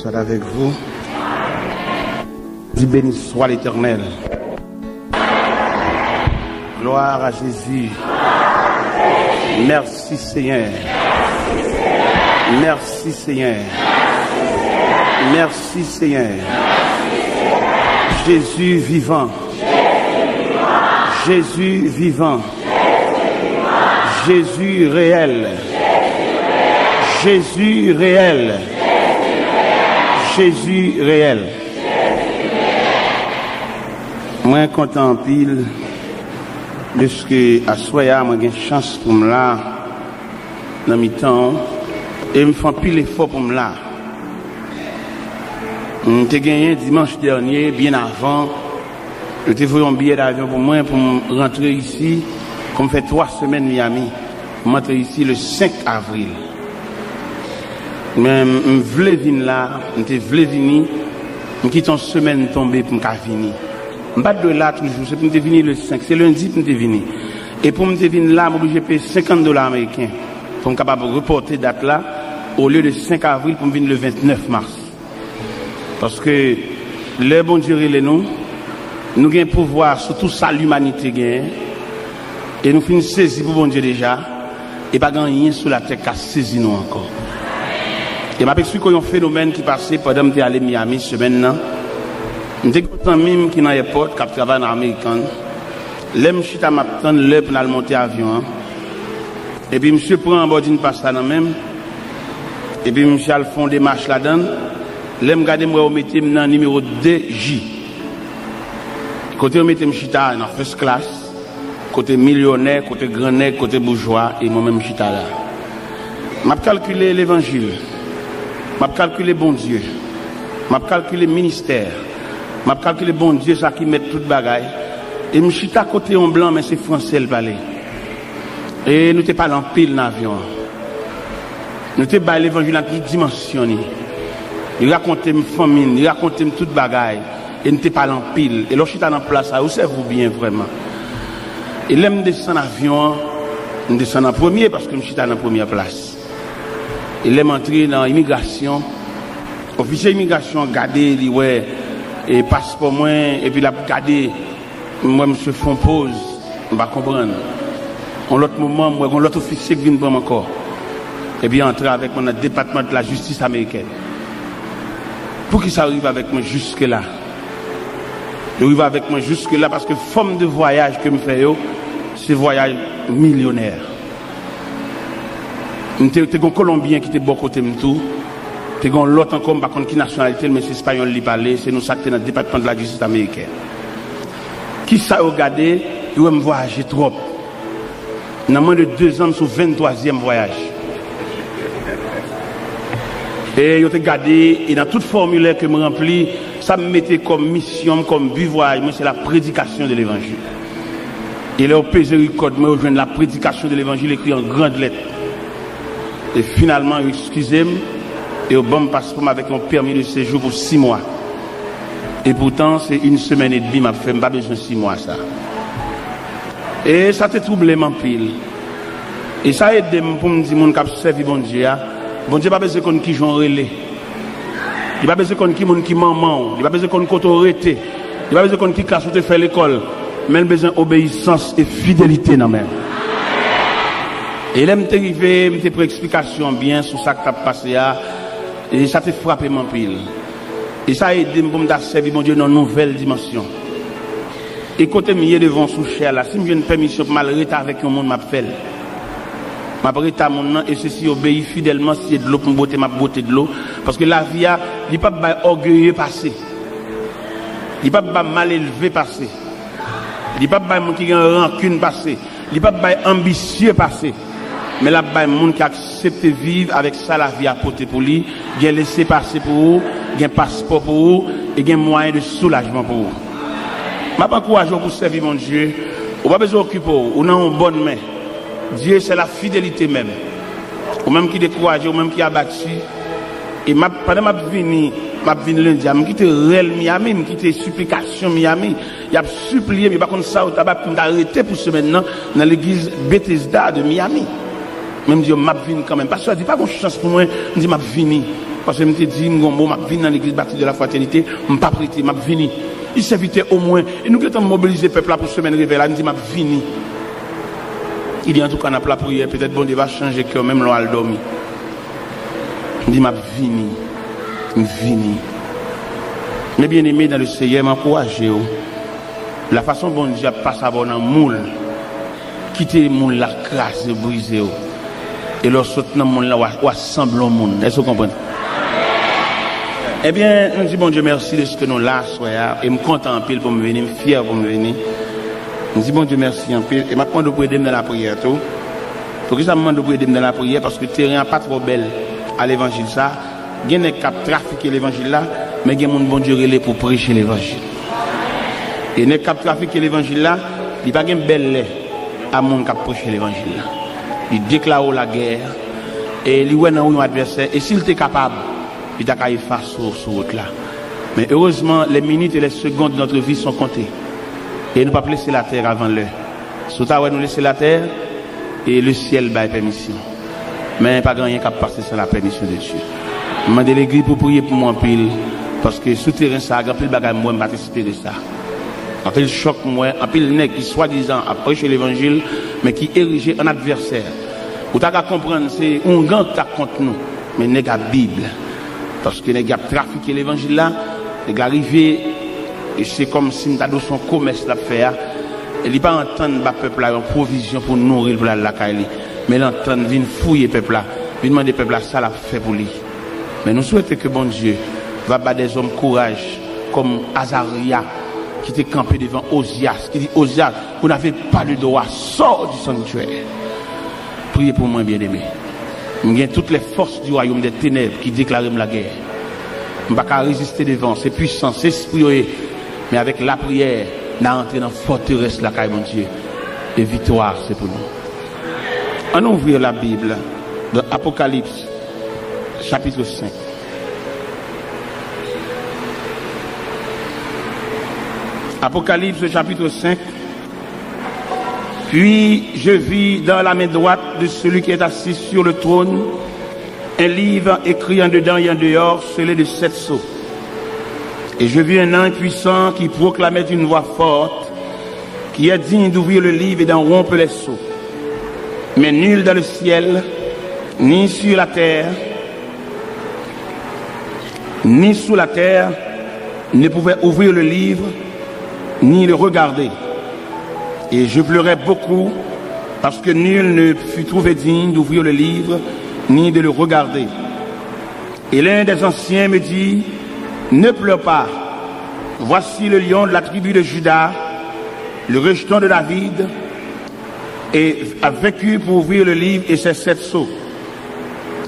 soit avec vous. Dis béni soit l'Éternel. Gloire à Jésus. Merci Seigneur. Merci Seigneur. Merci Seigneur. Jésus vivant. Jésus vivant. Jésus réel. Jésus réel. Jésus réel. Moi content pile de ce que à soya moi j'ai chance pour me là dans mi temps et me font pile effort pour me là. J'ai gagné dimanche dernier bien avant. Je t'ai voulu un billet d'avion pour moi pour rentrer ici. Comme fait 3 semaines Miami. Je rentre ici le 5 avril. Mais je voulais venir là, je voulais venir, je quitte une semaine tombée pour me venir. Je ne pas de là toujours, c'est pour me venir le 5, c'est lundi pour me venir. Et pour me venir là, je suis obligé de payer $50 américains pour me capable de reporter date là, au lieu de 5 avril pour me venir le 29 mars. Parce que le bon Dieu les nous avons un pouvoir sur tout ça l'humanité gagne. Et nous finissons saisir pour bon Dieu déjà, et pas rien sur la terre qui a saisi nous encore. Et m'a expliqué un phénomène qui passait pendant que j'étais allé à Miami semaine là. J'étais content même qui dans l'aéroport qui travaille en américain. Là je suis à m'attendre l'heure pour aller monter avion. Et puis monsieur prend en bord d'une passe là même. Et puis monsieur al fond des marches là-dedans. Là me regarder moi mettez dans numéro 2J. Côté mettez me chita dans first class, côté millionnaire, côté grand nègre, côté bourgeois et moi même chita là. M'a calculé l'évangile. M'a calculé bon Dieu. M'a calculé ministère. M'a calculé bon Dieu ça qui met toute bagaille. Et me chita côté en blanc mais c'est français le parler. Et nous t'es pas en pile dans l'avion. Nous t'es pas l'évangile en toute dimension. Il racontait mes familles, il racontait toute bagaille. Et nous t'es pas en pile. Et lorsque j'étais en place, où c'est vous bien vraiment. Et là me descend en avion, je descends en premier parce que je suis en première place. Et là m'entrer dans l'immigration. Officier immigration regardé, dit ouais, et passeport moi, et puis là regardé, moi monsieur font pause, on va comprendre. En l'autre moment, moi l'autre officier qui vient prendre encore. Et puis entrer avec mon département de la justice américaine. Pour qu'il s'arrive avec moi jusque là. Il arrive avec moi jusque là parce que forme de voyage que je fais, c'est voyage millionnaire. J'étais un Colombien qui était bon côté de tout. J'étais un l'autre encore, je ne sais pas qui nationalité, mais c'est espagnol qui parlait, c'est nous ça qui dans le département de la justice américaine. Qui ça a regardé, il va me voyager trop. Dans moins de 2 ans, sur 23e voyage. Et je regardé, et dans tout formulaire que je remplis, ça me mettait comme mission, comme but voyage, moi c'est la prédication de l'évangile. Et là, au Pézéricorde, moi, je viens de la prédication de l'évangile écrit en grandes lettres. Et finalement, excusez-moi, et au bon passeport avec un permis de séjour pour 6 mois. Et pourtant, c'est 1 semaine et demie, m'a fait, pas besoin de 6 mois, ça. Et ça te troublé, mon pile. Et ça aide pour me dire, mon cap servi bon Dieu, bon Dieu, pas besoin qu'on qui j'en relais. Il pas besoin qu'on qui mon qui maman, il pas besoin qu'on autorité, il pas besoin qu'on qui classe ou te fait l'école, mais il besoin obéissance et fidélité dans même. Et là, m'te arrivé, m'te pris explication bien sur ça qui t'a passé là, et ça te frappé mon pile. Et ça a aidé pour me servir mon Dieu dans une nouvelle dimension. Et côté mieux devant sous cher là, si j'ai une permission pour mal avec un monde m'a fait. M'a prêté mon nom et ceci obéit fidèlement si de l'eau pour botter ma beauté de l'eau parce que la vie a il pas orgueilleux passé. Il pas mal élevé passé. Il pas mon qui a rancune passé. Il pas ambitieux passé. Mais là bas monde qui accepte vivre avec ça la vie à porter pour lui, bien laisser passer pour vous, bien passeport pour vous et bien moyen de soulagement pour vous. M'a pas courage pour servir mon Dieu. On pas besoin d'occuper ou non en bonne main. Dieu c'est la fidélité même. Ou même qui décourage, ou même qui a battu. Et pendant ma venue lundi, je quitte réel Miami, je quitte supplication Miami. Il a supplié, mais par contre ça, il a arrêté pour ce maintenant dans l'église Bethesda de Miami. Même Dieu m'a venu quand même. Parce que je dis pas qu'on chance pour moi, je dis m'a venu. Parce que je me dis, je vais venir dans l'église bâtie de la fraternité, je ne vais pas prêter, je vais venir. Il s'invitait au moins. Et nous avons mobilisé le peuple pour semaine réveil. Il dit, je vais venir. Il dit, en tout cas, on a la prière, peut-être bon Dieu va changer que même l'on a dormi. Il dit, je vais venir. Je vais venir. Mais bien aimé dans le Seigneur, m'encourager. La façon dont Dieu passe à bon dans le moule, quitter le moule, la crasse, briser. Et leur saute dans le monde là, ou assemble au monde. Est-ce que vous comprenez? Eh bien, nous disons, bon Dieu, merci de ce que nous là, et je me content en pile pour me venir, je suis fier pour me venir. Nous disons, bon Dieu, merci en pile. Et maintenant, je vais dans la prière. Tout. Pour que ça me demande de prier dans la prière, parce que le terrain n'est pas trop belle à l'évangile. Ça, il y a des gens qui trafiquent l'évangile là, mais il y a des gens bon Dieu relais pour prêcher l'évangile. Et les gens qui trafiquent l'évangile là, il n'y a pas de belle lait à monde qui prêche l'évangile là. Il déclare la guerre et il voit dans un adversaire et s'il était capable il a qu'à y faire sur route là. Mais heureusement les minutes et les secondes de notre vie sont comptées et nous ne pouvons pas laisser la terre avant l'heure. Surtout nous laisser la terre et le ciel bat permission. Mais pas grand rien qu'à passer sans la permission de Dieu. Je demande l'église pour prier pour moi en pile parce que souterrain ça a grand pile bagage moi participer de ça. En pile choc moi, en pile nèg qui soi-disant a prêché l'évangile mais qui érigé en adversaire. Ou t'as qu'à comprendre c'est un grand ta contre nous mais nèg la Bible parce que nèg a trafiqué l'évangile là, nèg arrivé et c'est comme si nous avons son commerce là faire et il pas entendre ba peuple là en provision pour nourrir pour la caille mais l'entendre vient fouiller peuple là, vient demander peuple là ça l'a fait pour lui. Mais nous souhaitons que bon Dieu va battre des hommes courage comme Azaria qui était campé devant Osias, qui dit Osias, vous n'avez pas le droit, sors du sanctuaire. Priez pour moi, bien-aimé. Il y a toutes les forces du royaume des ténèbres qui déclarent la guerre. Je ne peux pas résister devant, c'est puissant, c'est esprit, mais avec la prière, on a entré dans la forteresse, la caille, mon Dieu. Et victoire, c'est pour nous. On ouvre la Bible dans Apocalypse, chapitre 5. Apocalypse chapitre 5. Puis je vis dans la main droite de celui qui est assis sur le trône un livre écrit en dedans et en dehors, scellé de 7 sceaux. Et je vis un ange puissant qui proclamait d'une voix forte, qui est digne d'ouvrir le livre et d'en rompre les sceaux. Mais nul dans le ciel, ni sur la terre, ni sous la terre, ne pouvait ouvrir le livre, ni le regarder. Et je pleurais beaucoup parce que nul ne fut trouvé digne d'ouvrir le livre ni de le regarder. Et l'un des anciens me dit, ne pleure pas, voici le lion de la tribu de Juda, le rejeton de David, et a vaincu pour ouvrir le livre et ses 7 sceaux.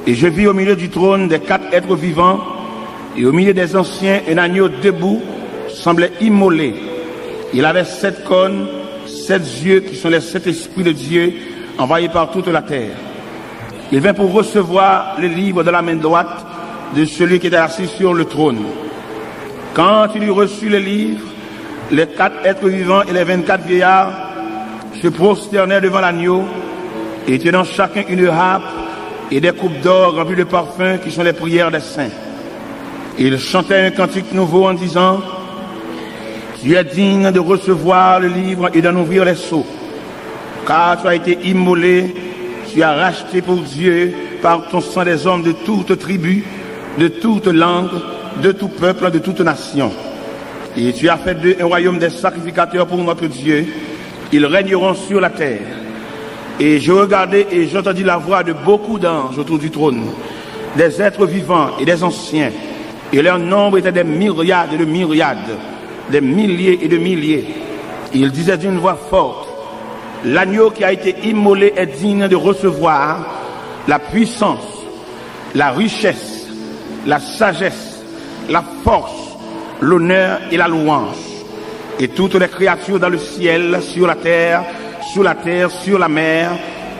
Et je vis au milieu du trône des 4 êtres vivants et au milieu des anciens un agneau debout semblait immolé. Il avait 7 cônes, 7 yeux qui sont les 7 esprits de Dieu envoyés par toute la terre. Il vint pour recevoir le livre de la main droite de celui qui était assis sur le trône. Quand il eut reçu le livre, les 4 êtres vivants et les 24 vieillards se prosternèrent devant l'agneau et tenant chacun une harpe et des coupes d'or remplies de parfums qui sont les prières des saints. Ils chantaient un cantique nouveau en disant, tu es digne de recevoir le livre et d'en ouvrir les sceaux, car tu as été immolé, tu as racheté pour Dieu par ton sang des hommes de toute tribu, de toute langue, de tout peuple, de toute nation. Et tu as fait d'eux un royaume des sacrificateurs pour notre Dieu. Ils régneront sur la terre. Et je regardais et j'entendis la voix de beaucoup d'anges autour du trône, des êtres vivants et des anciens. Et leur nombre était des myriades et de myriades, des milliers et de milliers. Ils disaient d'une voix forte, l'agneau qui a été immolé est digne de recevoir la puissance, la richesse, la sagesse, la force, l'honneur et la louange. Et toutes les créatures dans le ciel, sur la terre, sur la mer,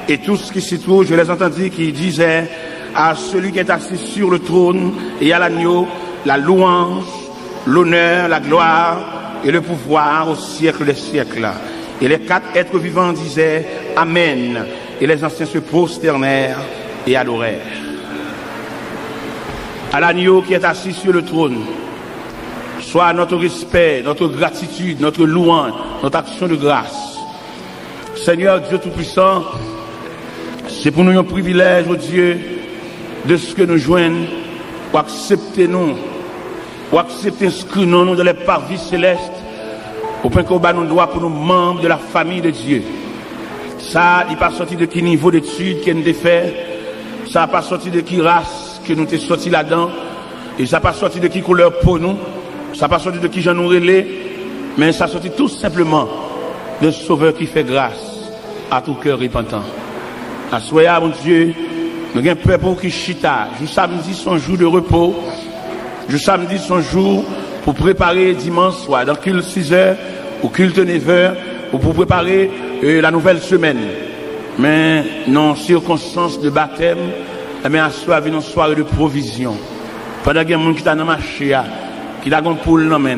et tout ce qui s'y trouve, je les entendis qui disaient à celui qui est assis sur le trône et à l'agneau, la louange, l'honneur, la gloire et le pouvoir au siècle des siècles. Et les 4 êtres vivants disaient Amen. Et les anciens se prosternèrent et adorèrent. à l'agneau qui est assis sur le trône, soit notre respect, notre gratitude, notre louange, notre action de grâce. Seigneur Dieu Tout-Puissant, c'est pour nous un privilège, oh Dieu, de ce que nous joignons, ou accepter nous, ou accepter inscrire nous dans les parvis célestes, au point qu'on bat nos droits pour nous membres de la famille de Dieu. Ça, il n'est pas sorti de qui niveau d'études qu'on a fait, ça n'a pas sorti de qui race que nous t'es sorti là-dedans, et ça n'a pas sorti de qui couleur pour nous, ça n'a pas sorti de qui j'en nous relais, mais ça a sorti tout simplement d'un sauveur qui fait grâce à tout cœur repentant. À soya, mon Dieu, nous avons un peuple qui chita. Je samedi son jour de repos. Je samedi son jour pour préparer dimanche soir, dans culte 6h ou culte 9h, ou pour préparer la nouvelle semaine. Mais non circonstances de baptême, mais à soir, une soirée de provision. Pendant qu'il y a des gens qui sont dans le marché, qui ont une poule dans le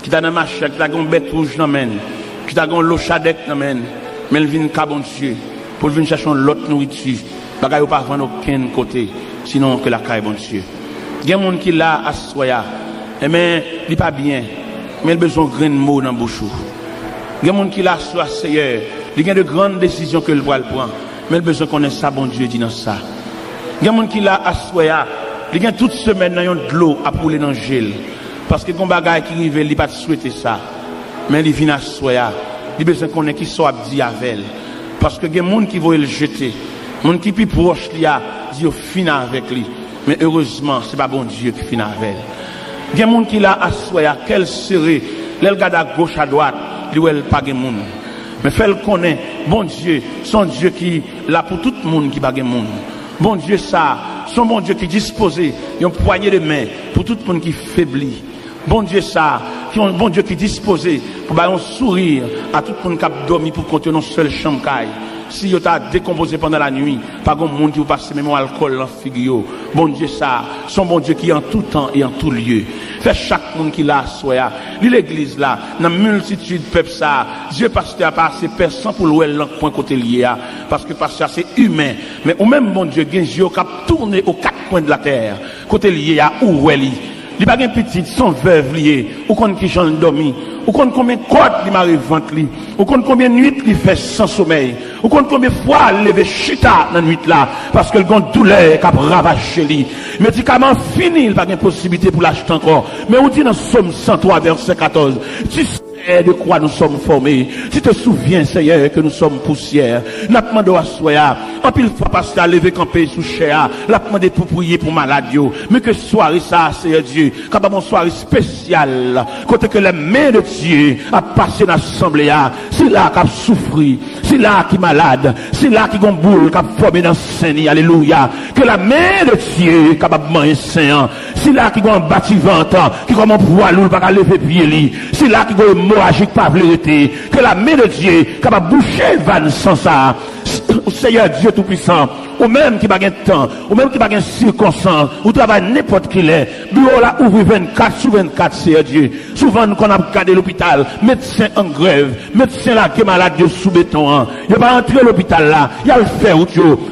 qui sont dans le marché, qui ont une bête rouge dans le qui ont une l'eau chadec dans le mais ils viennent à bon Dieu pour venir chercher l'autre nourriture. Ils ne pas vendre aucun côté, sinon que la caille bon Dieu. Il y a des gens qui là à soya, mais il n'est pas bien, mais il a besoin de grain de mots dans la bouche. Il y a des gens qui là à Seigneur, il y a de grandes décisions que le voit prendre, mais il a besoin qu'on ait ça, bon Dieu dit dans ça. Il y a des gens qui là à soya, il y a toute semaine dans de l'eau à pouler dans le gel, parce que les bagages qui arrivent, il n'a pas souhaité ça, mais il vient à soya, il a besoin qu'on ait qui soit dit avec elle. Parce que il y a des gens qui vont le jeter. Les gens qui sont plus proches, ils disent fin avec lui. Mais heureusement, ce n'est pas bon Dieu qui finit avec elle. Il y a des gens qui là à soya, quel serait, les regarde à gauche, à droite, lui, elle pas de monde. Mais fait le connaître, bon Dieu, son Dieu qui là pour tout le monde qui pas de monde. Bon Dieu, ça, son bon Dieu qui disposé, il y a une poignée de main pour tout le monde qui faiblit. Bon Dieu, ça, qui ont un bon Dieu qui disposé pour un sourire à tout le monde qui a dormi pour compter une seule chambre. Si vous avez décomposé pendant la nuit, pas de monde qui vous passe même alcool dans la figure. Bon Dieu, ça, son bon Dieu qui est en tout temps et en tout lieu. Fait chaque monde qui l'a soya. L'église là, dans la multitude de peuple ça, Dieu pasteur a pas assez personne pour louer l'un point côté lié. Parce que pasteur c'est humain. Mais au même bon Dieu, il y a qui tourné aux quatre coins de la terre. Côté lié à où est li. Il n'y a pas de petite, son veuve lié, ou qu'on qui j'en dormi, ou qu'on combien de côtes il m'arrive ventre li, ou qu'on combien de nuits il fait sans sommeil, ou qu'on combien de fois il lève chita dans la nuit là, parce que le grand douleur qui a ravagé li. Médicament fini, il n'y a pas de possibilité pour l'acheter encore. Mais on dit dans Somme 103, verset 14, tu sais de quoi nous sommes formés. Tu te souviens, Seigneur, que nous sommes poussière. N'a demandé à soya. En pile fois, pasteur, lever campé sous chair. N'a demandé pour prier pour malade. Mais que soirée ça, Seigneur Dieu. Quand une soirée spéciale. Côté que les mains de Dieu a passé dans l'assemblée. C'est là qu'a souffri. C'est là qui est malade. C'est là qui a boule, qui a formé dans le Seigneur. Alléluia. Que la main de Dieu, capable de manger saint. C'est là qui a un bâtiment, qui a un poids lourd, pas lever pied. C'est là qui a hémorragique pas vérité, que la main de Dieu capable boucher van sans ça. Seigneur Dieu Tout-Puissant, ou même qui n'a pas de temps, ou même qui n'a pas de circonstance, ou travaille n'importe qui l'est, bureau là ouvre 24 sur 24, Seigneur Dieu. Souvent, nous, qu'on a regardé l'hôpital, médecin en grève, médecin là qui est malade de sous béton, il va entrer à l'hôpital là, il a le fait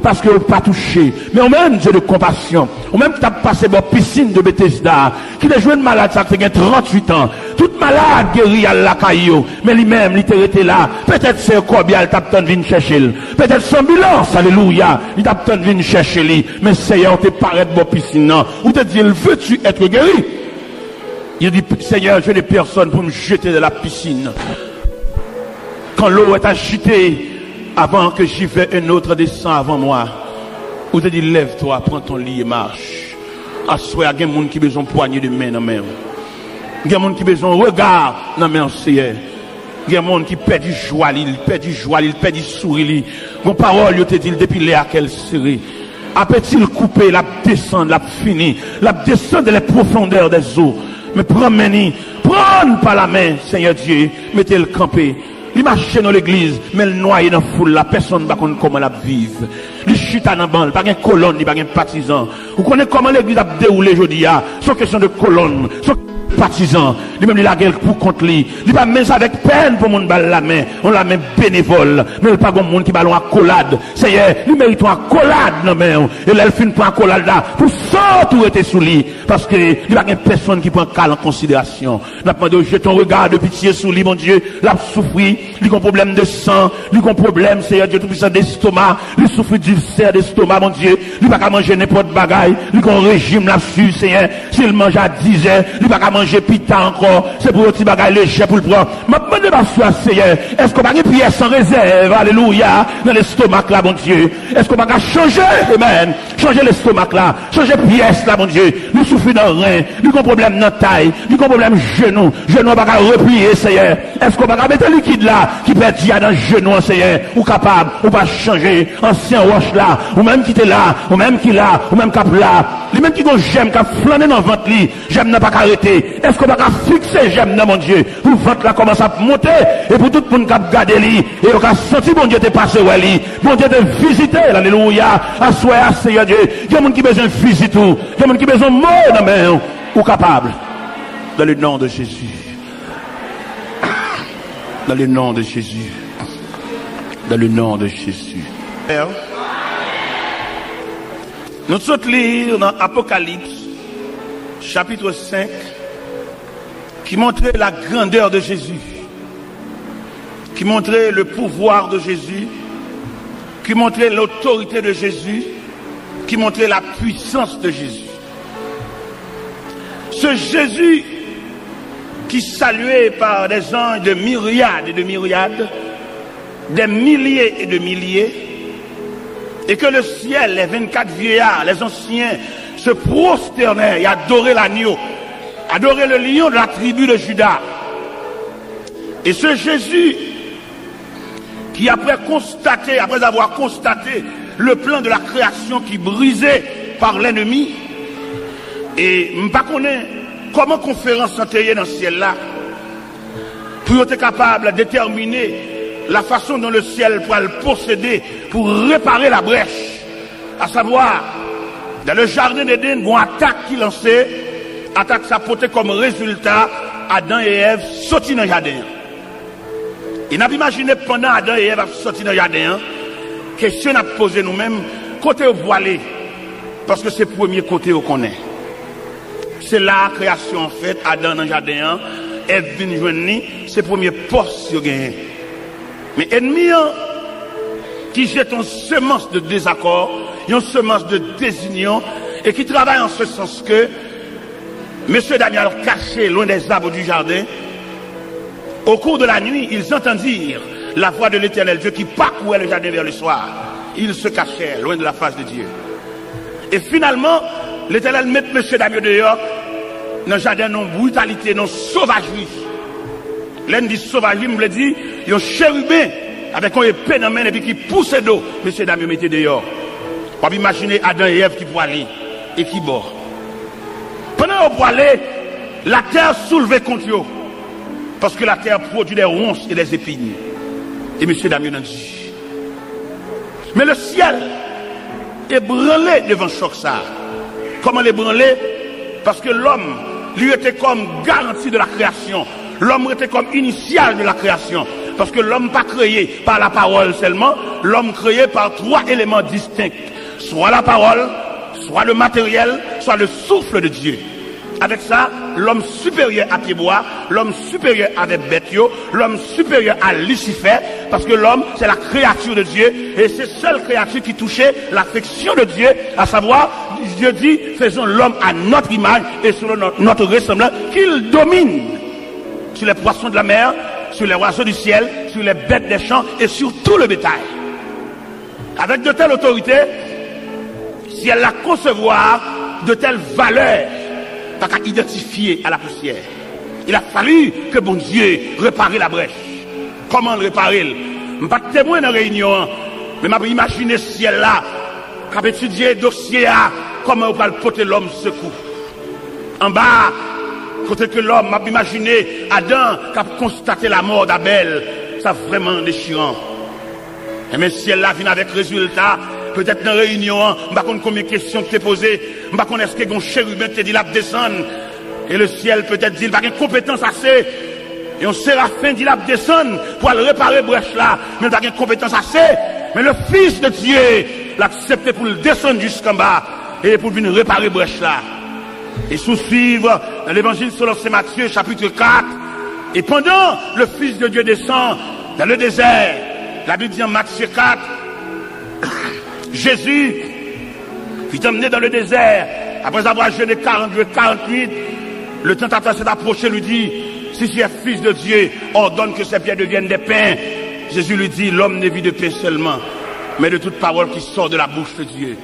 parce qu'il n'a pas touché. Mais au même Dieu de compassion, ou même qui t'a passé dans la piscine de Bethesda, qui est joué de malade, ça fait 38 ans, toute malade guérie à la caillou, mais lui-même, il était là, peut-être c'est un corbillard, il t'a besoin de venir chercher, peut-être son bilan, alléluia, il t'a besoin de venir chercher lui, mais Seigneur, te paraît de la piscine, ou te dit, veux-tu être guéri? Il dit, Seigneur, je n'ai personne pour me jeter de la piscine. Quand l'eau est agitée, avant que j'y vais, un autre descend avant moi. Ou te dit, lève-toi, prends ton lit et marche. Assois, il y a des gens qui ont besoin de poignée de main dans la main. Il y a des gens qui ont besoin de regard dans la main, Seigneur. Il y a des gens qui perdent du joie, ils perdent du joie, ils perdent du sourire. Mon parole, il te dit, depuis là, quelle série. Après-il couper, la descendre, la finir, la descendre les profondeurs des eaux. Mais prends par la main, Seigneur Dieu, mettez le campé. Il marche dans l'église, mais le noyé dans la foule, la personne ne sait pas comment la vivre. Il chita dans la bande, pas de colonne, pas de partisan. Vous connaissez comment l'église a déroulé aujourd'hui, sans question de colonne. partisan. Lui-même, il a guerre pour contre lui. Il pas même avec peine pour mon balle la main. On la main bénévole. Mais il pas comme monde qui ballon accolade. Seigneur, lui mérite une accolade, non, mais, et là, il finit pour accolade là. Pour ça, tout était sous lui. Parce que, il n'y a personne qui prend cas en considération. N'a pas demandé, j'ai ton regard de pitié sous lui, mon Dieu. L'a souffri. Il a un problème de sang. Il a un problème, Seigneur Dieu, tout puissant d'estomac. Il souffre d'ulcère d'estomac, mon Dieu. Il n'a pas manger n'importe bagaille. Il a un régime là-dessus, Seigneur. S'il mange à 10 heures, il n'a pas manger pita encore. C'est pour un petit bagaille léger pour le prendre. Ma demande pas sur Seigneur. Est-ce qu'on va une prière sans réserve? Alléluia. Dans l'estomac là, mon Dieu. Est-ce qu'on va changer? Amen. Changer l'estomac là. Changer pièce là, mon Dieu. Nous souffrons dans le rein. Nous avons un problème dans la taille. Nous avons un problème genou. Genou va replier, Seigneur. Est-ce qu'on va mettre un liquide là qui peut être dans le genou, Seigneur? Ou capable, ou pas changer. Ancien roche là. Ou même qui était là. Ou même qui là. Ou même cap là. Les mêmes qui ont j'aime, qui a flâné dans le ventre, j'aime n'a pas arrêter. Est-ce qu'on va fixer j'aime dans mon Dieu? Pour le ventre là commence à monter. Et pour tout le monde qui a gardé lui. Et on a senti bon Dieu te passer ouais lui. Bon Dieu te visiter. Alléluia. Assoyez, Seigneur Dieu. Il y a des gens qui ont besoin de visiter tout. Il y a des gens qui ont besoin de mots dans main. Ou capable. Dans le nom de Jésus. Dans le nom de Jésus. Dans le nom de Jésus. Nous sommes lire dans Apocalypse, chapitre 5, qui montrait la grandeur de Jésus, qui montrait le pouvoir de Jésus, qui montrait l'autorité de Jésus, qui montrait la puissance de Jésus. Ce Jésus qui saluait par des anges de myriades et de myriades, des milliers et de milliers, et que le ciel, les 24 vieillards, les anciens, se prosternaient et adoraient l'agneau, adoraient le lion de la tribu de Juda. Et ce Jésus, qui après avoir constaté le plan de la création qui brisait par l'ennemi, et je ne sais pas comment conférence s'entendait dans ce ciel-là, pour être capable de déterminer la façon dont le ciel pourra le posséder pour réparer la brèche. À savoir, dans le jardin d'Éden, une attaque qui lançait, attaque ça portait comme résultat Adam et Ève sortis dans le jardin. Il n'a pas imaginé pendant Adam et Ève sortis dans le jardin, question à poser nous-mêmes, côté voilé, parce que c'est le premier côté qu'on connaît. C'est la création en fait, Adam dans le jardin, Ève vient joindre, c'est le premier poste qu'il gagne. Mais ennemi qui jette une semence de désaccord, une semence de désunion, et qui travaille en ce sens que M. Daniel caché loin des arbres du jardin, au cours de la nuit, ils entendirent la voix de l'Éternel Dieu qui parcourait le jardin vers le soir. Ils se cachaient loin de la face de Dieu. Et finalement, l'Éternel met M. Daniel dehors dans le jardin, non brutalité, non sauvagerie. L'un dit sauvagerie, me le dit, il y a un chérubin avec un épée dans la main et puis qui pousse d'eau. Monsieur Damien mettez dehors. On peut imaginer Adam et Ève qui poilaient et qui bord. Pendant qu'on poilait, la terre soulevait contre eux. Parce que la terre produit des ronces et des épines. Et monsieur Damien a dit. Mais le ciel est branlé devant choc ça. Comment l'ébranler? Parce que l'homme, lui était comme garantie de la création. L'homme était comme initial de la création. Parce que l'homme pas créé par la parole seulement, l'homme créé par trois éléments distincts. Soit la parole, soit le matériel, soit le souffle de Dieu. Avec ça, l'homme supérieur à Pied-Bois, l'homme supérieur à Bethio, l'homme supérieur à Lucifer, parce que l'homme, c'est la créature de Dieu, et c'est seule créature qui touchait l'affection de Dieu, à savoir, Dieu dit, faisons l'homme à notre image et selon notre ressemblance, qu'il domine sur les poissons de la mer, sur les oiseaux du ciel, sur les bêtes des champs et sur tout le bétail. Avec de telles autorités, si elle a concevoir de telles valeurs, pas qu'à identifier à la poussière. Il a fallu que bon Dieu répare la brèche. Comment le réparer? Je ne suis pas témoin dans la réunion, mais je imaginer ce ciel-là, quand étudier le dossier, comment on va le porter l'homme secours. En bas, côté que l'homme m'a imaginé Adam qui a constaté la mort d'Abel, ça vraiment déchirant. Et même si elle vient avec résultat, peut-être dans la réunion, je ne sais pas combien de questions que tu as posées, je ne sais pas est-ce que un chérubin te dit la descendre. Et le ciel peut-être dit, il n'a pas de compétence assez. Et on séraphin dit, il a descendre pour aller réparer brèche là. Mais il n'a pas de compétence assez. Mais le Fils de Dieu l'a accepté pour le descendre jusqu'en bas. Et pour venir réparer brèche là. Et sous-suivre dans l'évangile selon Saint Matthieu, chapitre 4. Et pendant le Fils de Dieu descend dans le désert, la Bible dit en Matthieu 4, Jésus fut emmené dans le désert, après avoir jeûné 48, le tentateur s'est approché, lui dit, si tu es Fils de Dieu, ordonne que ces pierres deviennent des pains. Jésus lui dit, l'homme ne vit de pain seulement, mais de toute parole qui sort de la bouche de Dieu.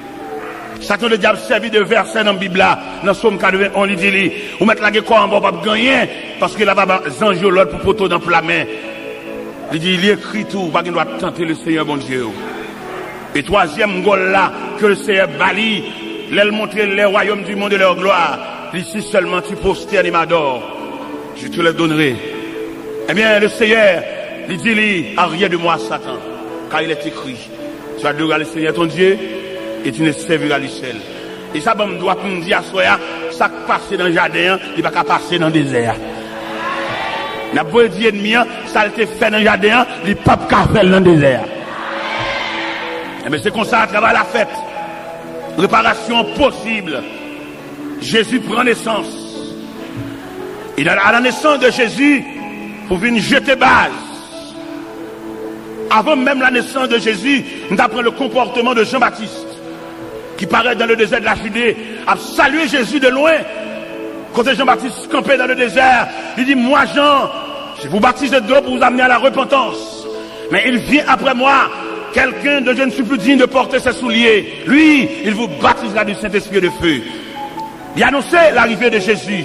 Satan le diable servi de verset dans la Bible là, dans Somme 81, on lui dit, vous mettez la gueule quoi, on va pas gagner, parce que là, va ange l'autre pour poteau dans la main. Il dit, il écrit tout, pas qu'il doit tenter le Seigneur bon Dieu. Et troisième gol là, que le Seigneur bali, l'aile montrer les royaumes du monde et leur gloire. Ici seulement tu posternes et m'adores, je te le donnerai. Eh bien, le Seigneur, il dit, arrière de moi, Satan, car il est écrit, tu adoreras le Seigneur ton Dieu, et tu ne serviras le seul. Et ça, bon, doit me dire à soi, ça qui passe dans le jardin, il va pas passer dans le désert. N'a pas dit ennemi, ça a été fait dans le jardin, il ne peut pas faire dans le désert. Mais c'est comme ça, à travers la fête, réparation possible. Jésus prend naissance. Et à la naissance de Jésus, pour venir jeter base. Avant même la naissance de Jésus, nous apprenons le comportement de Jean-Baptiste, qui paraît dans le désert de la Judée, a salué Jésus de loin. Quand Jean-Baptiste campait dans le désert, il dit, moi Jean, je vous baptise de d'eau pour vous amener à la repentance. Mais il vient après moi, quelqu'un dont je ne suis plus digne de porter ses souliers. Lui, il vous baptisera du Saint-Esprit de feu. Il a annoncé l'arrivée de Jésus.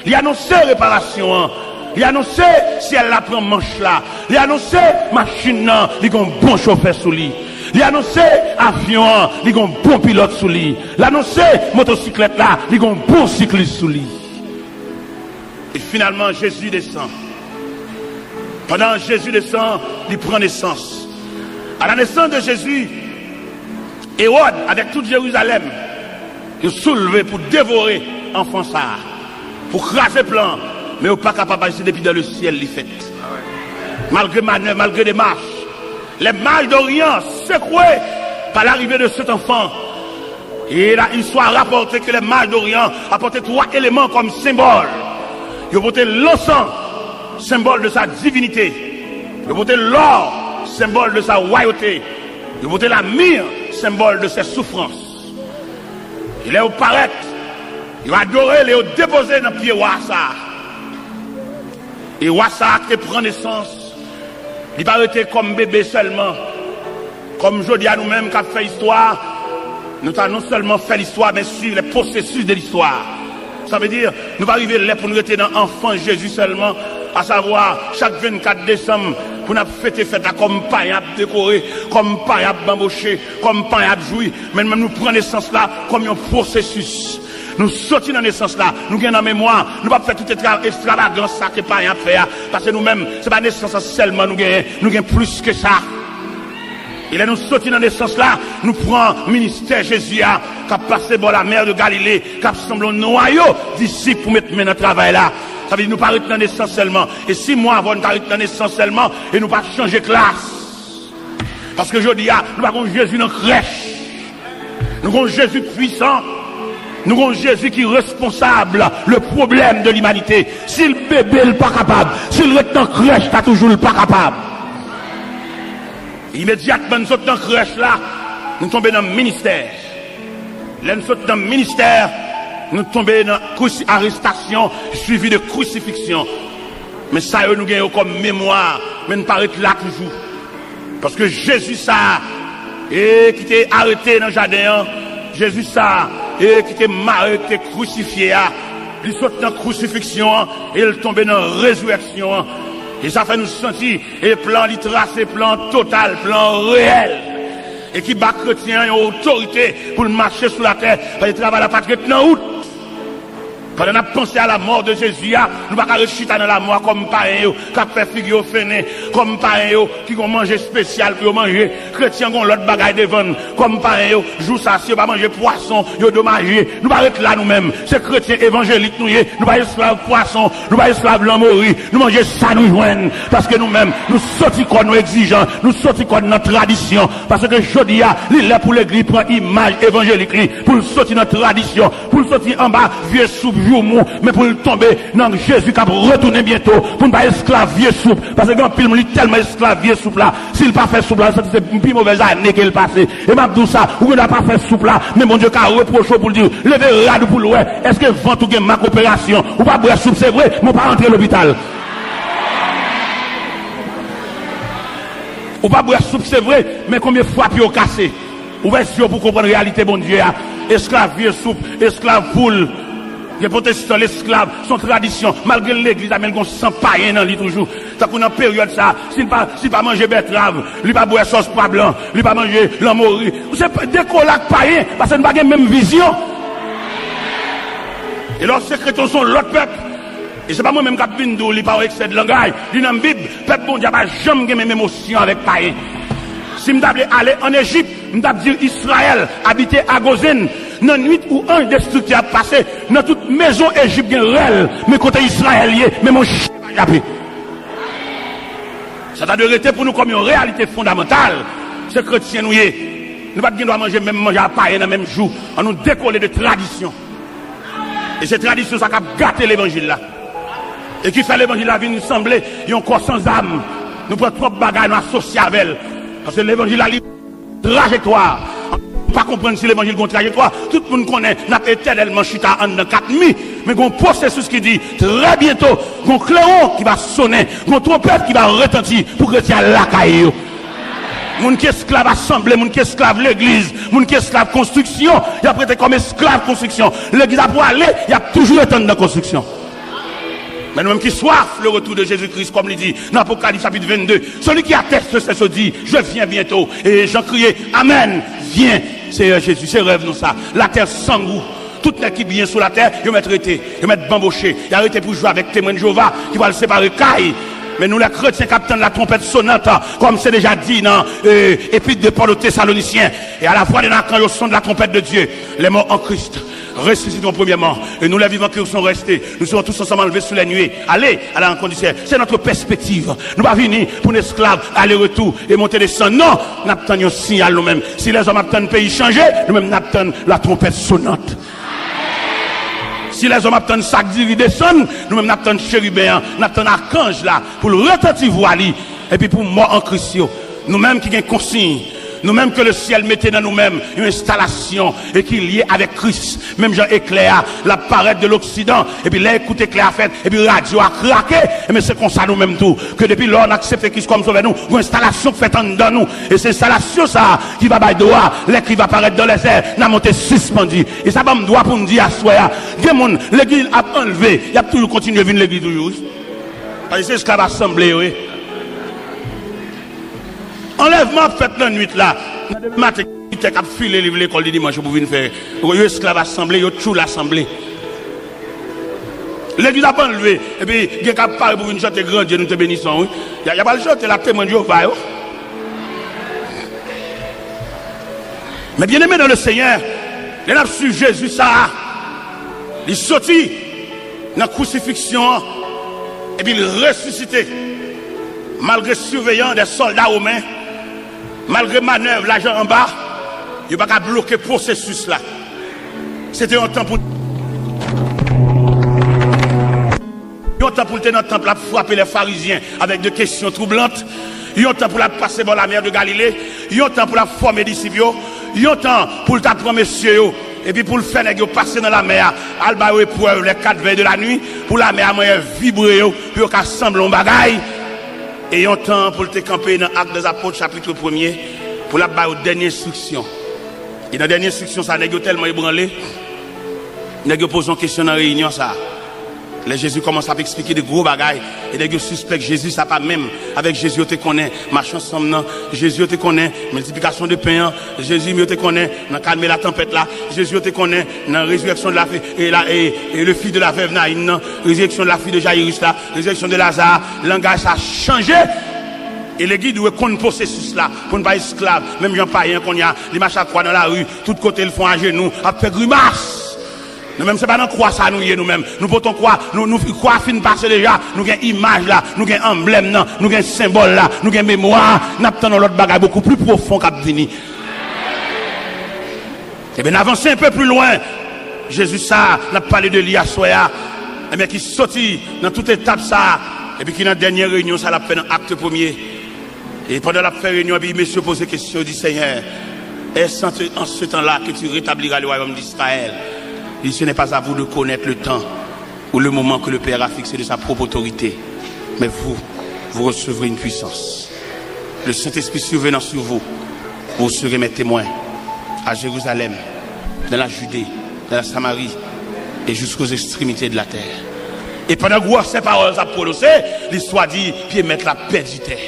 Il a annoncé réparation. Il a annoncé si elle la prend manche là. Il a annoncé machine là, il y a un bon chauffeur sous lui. Il a annoncé avion, il y a un bon pilote sous lui. Il a annoncé motocyclette là, il y a un bon cycliste sous lui. Et finalement, Jésus descend. Pendant que Jésus descend, il prend naissance. À la naissance de Jésus, Hérode, avec toute Jérusalem, il est soulevé pour dévorer l'enfant ça, pour craser plan, mais il n'est pas capable de passer depuis dans le ciel, il fait. Malgré manœuvre, malgré des marches, les mages d'Orient secoués par l'arrivée de cet enfant. Et là, il soit rapporté que les mages d'Orient apportaient 3 éléments comme symbole. Ils ont porté l'encens, symbole de sa divinité. Ils ont porté l'or, symbole de sa royauté. Ils ont porté la myrrhe, symbole de ses souffrances. Il est au paraître, il va adorer, il est déposé dans le pied Wassa. Et Wassa qui prend naissance, il va être comme bébé seulement. Comme je dis à nous-mêmes qui avons fait histoire, nous avons non seulement fait l'histoire, mais suivre les processus de l'histoire. Ça veut dire, nous allons arriver là pour nous rester dans l'enfant Jésus seulement, à savoir, chaque 24 décembre, pour nous fêter fête comme pain à décorer, comme pain à bambocher, comme pain à jouir, mais même nous prenons naissance là comme un processus. Nous sortons dans naissance là, nous gagnons en mémoire, nous ne pouvons pas faire toute extravagance ça que pain à faire, parce que nous-mêmes, ce n'est pas naissance seulement, nous gagnons plus que ça. Et là, nous sortons dans naissance là, nous prenons ministère Jésus, qui a passé par la mer de Galilée, qui a semblé un noyau disciples pour mettre main dans le travail là. Ça veut dire nous ne pas arrêter dans naissance seulement. Et 6 mois avant, nous arrêter dans naissance seulement, et nous pas changer de classe. Parce que je dis, nous avons Jésus dans la crèche. Nous avons Jésus puissant. Nous avons Jésus qui est responsable, le problème de l'humanité. Si le bébé n'est pas capable, si le reste dans la crèche, il n'est toujours pas capable. Immédiatement, nous sommes dans la crèche là, nous tombons dans le ministère. Là, nous sommes dans le ministère, nous tombons dans l'arrestation suivie de crucifixion. Mais ça, nous gagnons comme mémoire, mais nous paraît là toujours. Parce que Jésus, ça, et qui était arrêté dans le jardin, Jésus, ça, et qui était marré, qui était crucifié, il saute dans la crucifixion, et il tombe dans la résurrection. Et ça fait nous sentir, et plan tracé, plan total, plan réel. Et qui bat chrétien, une autorité pour marcher sur la terre, parce qu'il travaille la patrie dans route. Pendant qu'on a pensé à la mort de Jésus, nous ne pouvons pas réussir dans la mort comme pareil, qui a fait figure fainé, comme pareil, qui ont mangé spécial pour manger. Chrétiens ont l'autre bagaille devant, comme pareil, jour ça, si on va manger poisson, ils ont dommagé. Nous ne pouvons pas être là nous-mêmes. C'est chrétiens évangéliques, nous ne pas esclaves poisson, nous ne pas esclaves l'homme mourir. Nous manger ça nous joignent. Parce que nous-mêmes, nous sortons quoi nous exigeants, nous sortons quoi notre tradition. Parce que je dis, il est pour l'église, prend image évangélique, pour sortir notre tradition, pour sortir en bas, vieux soupe. Mais pour tomber dans Jésus qui a retourné bientôt, pour ne pas esclave vieux soupe, parce que quand il est tellement esclave vieux soupe là, s'il pas fait soupe là, c'est une plus mauvaise année qu'il passé. Et m'a dit ça, ou il n'a pas fait soupe là, mais mon Dieu qui a reproché pour dire, levez rade pour l'ouest, est-ce que vent ou que ma coopération, ou pas boire soupe, c'est vrai, mon pas rentrer à l'hôpital. Ou pas boire soupe, c'est vrai, mais combien de fois puis au cassé? Ouverture pour comprendre la réalité, bon Dieu, esclave vieux soupe, esclave poule. Les protestants, l'esclave, son tradition, malgré l'église, amène qu'on sent païen dans lui toujours. Tant qu'on a période ça, s'il pas manger betterave, lui pas boire sauce pas blanc, lui pas manger l'amour. C'est des colacs païens, parce qu'il n'a pas la même vision. Et leurs secrétaires sont l'autre peuple. Et c'est pas moi-même qui ai venu il parle excès de langage. Il dans la Bible, peuple bon Dieu, pas jamais même émotion avec païen. Si je devais aller en Égypte, je devais dire Israël, habiter à Gozène. Dans la nuit où un destructeur a passé, dans toute maison égyptienne réelle, mais côté israélien, mais mon chien va japper. Ça t'a de rester pour nous comme une réalité fondamentale. Ce chrétien nous est. Nous ne pouvons pas manger même manger à païen dans le même jour. On nous décoller de tradition. Et cette tradition, ça a gâté l'évangile là. Et qui fait l'évangile là, vient nous sembler, il y a un corps sans âme. Nous prenons trop de bagages, nous associés avec elle. Parce que l'évangile a une trajectoire. Pas comprendre si l'évangile a une trajectoire. Tout le monde connaît, n'a pas éternellement chita en 4 nuits. Mais il y a un processus qui dit, très bientôt, il y a un clairon qui va sonner, il y a une trompette qui va retentir pour que tu aies la caillou. Moun qui esclave assemblée, moun qui esclave l'église, moun qui esclave construction, il a prêté comme esclave construction. L'église a pour aller, il y a toujours été dans la construction. Mais nous-mêmes qui soif le retour de Jésus-Christ, comme il dit dans l'Apocalypse chapitre 22, celui qui atteste c'est ce dit, je viens bientôt. Et Jean criait, Amen, viens, Seigneur Jésus, c'est rêve nous ça. La terre sans goût. Tout le qui vient sur la terre, il va traité, il va bamboché, il a arrêté pour jouer avec témoin de Jéhovah, qui va le séparer caille. Mais nous, les chrétiens, capitaine de la trompette sonnante, comme c'est déjà dit dans l'Épître de Paul aux Thessaloniciens, et à la fois quand le son de la trompette de Dieu, les morts en Christ ressusciteront premièrement, et nous les vivants qui sont restés, nous serons tous ensemble enlevés sous les nuées. Allez à la rencontre du ciel. C'est notre perspective. Nous ne pas venir pour un esclave aller-retour et monter descendre. Non, nous attendons un signal nous-mêmes. Si les hommes attendent le pays changer, nous-mêmes nous attendons la trompette sonnante. Si les hommes attendent sac d'iri descendre, nous-mêmes nous attendons chérubin, nous attendons archange là, pour le retentir voili, et puis pour mort en Christ. Nous-mêmes qui avons consigne, nous-mêmes que le ciel mettait dans nous-mêmes une installation et qui est liée avec Christ. Même Jean éclair, la parade de l'Occident, et puis là, écoute éclair fait, et puis radio a craqué, mais c'est comme ça nous-mêmes tout, que depuis là, on accepte Christ comme sauveur nous, une installation faite en dedans nous, et c'est installation ça, qui va bailler droit, l'écrit va apparaître dans les airs, n'a monté suspendu. Et ça va me droit pour me dire à soi, l'église a enlevé, il y a toujours continué à venir l'église toujours. Parce que c'est ce qu'on va assembler, oui. Enlèvement fait la nuit là. Matin, il a filé l'école du dimanche pour venir faire. Il y a esclave assemblée, il y a tout l'assemblée. L'église a pas enlevé. Et puis, il y a qu'à parler pour venir chanter grand Dieu, nous te bénissons. Il n'y a pas le chanter, la témoin de Jéhovah. Mais bien aimé dans le Seigneur, il a su Jésus ça. Il sortit dans la crucifixion et puis il ressuscité. Malgré surveillant des soldats romains, malgré manœuvre, l'agent en bas, il n'y a pas qu'à bloquer le processus là. C'était un temps pour. Il y a un temps pour le temple pour frapper les pharisiens avec des questions troublantes. Il y a un temps pour la passer dans la mer de Galilée. Il y a un temps pour la former des disciples. Il y a un temps pour le prendre messieurs. Et puis pour le faire passer dans la mer, alba épreuve les 4 veilles de la nuit, pour la mer vibrer, pour qu'elle semble un bagaille. Et il y a un temps pour te camper dans l'Acte des Apôtres, chapitre 1er, pour la dernière instruction. Et dans la dernière instruction, ça n'est tellement ébranlé. N'est-ce pas posé une question dans la réunion, ça. Les Jésus commence à expliquer des gros bagailles. Et les gens suspectent Jésus, ça pas même. Avec Jésus, te connaît. Marche ensemble, non. Jésus, te connaît. Multiplication de pain. Jésus, te connaît. Dans calmer la tempête là. Jésus, te connaît. Dans résurrection de la fille. Et le fils de la veuve Naïn, non. Résurrection de la fille de Jairus là. Résurrection de Lazare. Le langage a changé. Et les guides doivent connaître le processus là. Pour ne pas être esclave. Même gens païens qu'on y a. Les marches à croix dans la rue. Tout côté, ils font à genoux. À faire grimace. Nous-mêmes, c'est pas dans quoi ça nous y est nous-mêmes. Nous portons quoi? Nous quoi fin passer déjà. Nous avons image là. Nous avons emblème là. Nous avons symbole là. Nous avons mémoire. Nous avons l'autre bagage beaucoup plus profond qu'à venir. Et bien, avancer un peu plus loin. Jésus, ça, n'a parlé de l'IA Soya. Et bien, qui sortit dans toute étape ça. Et puis, qui dans la dernière réunion, ça l'a fait dans l'acte premier. Et pendant la réunion, puis, monsieur pose la question, dit Seigneur, est-ce en ce temps-là que tu rétabliras le royaume d'Israël? Il dit, ce n'est pas à vous de connaître le temps ou le moment que le Père a fixé de sa propre autorité. Mais vous recevrez une puissance. Le Saint-Esprit survenant sur vous, vous serez mes témoins à Jérusalem, dans la Judée, dans la Samarie et jusqu'aux extrémités de la terre. Et pendant que ces paroles sont prononcées, l'histoire dit, puis mettre la paix du terre.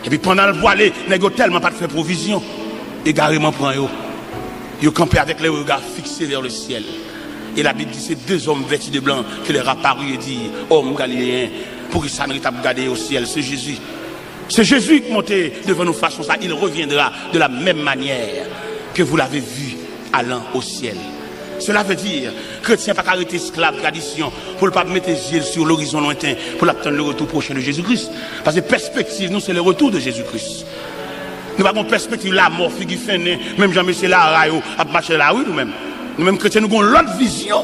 Et puis pendant le voilé, il n'y a tellement pas de faire provision. Égarément prend eux. Ils campaient avec les regards fixés vers le ciel. Et la Bible dit, c'est deux hommes vêtus de blanc qui leur apparut et dit, homme galiléen, pour qu'ils s'en regarder au ciel, c'est Jésus. C'est Jésus qui montait devant nous façon ça. Il reviendra de la même manière que vous l'avez vu allant au ciel. Cela veut dire, chrétien pas arrêter esclave tradition pour ne pas mettre les yeux sur l'horizon lointain pour attendre le retour prochain de Jésus-Christ. Parce que perspective, nous, c'est le retour de Jésus-Christ. Nous avons une perspective, la mort, qui fait né, même Jean-Michel Larayo, à marcher la rue, nous-mêmes. Nous-mêmes chrétiens, nous avons l'autre vision.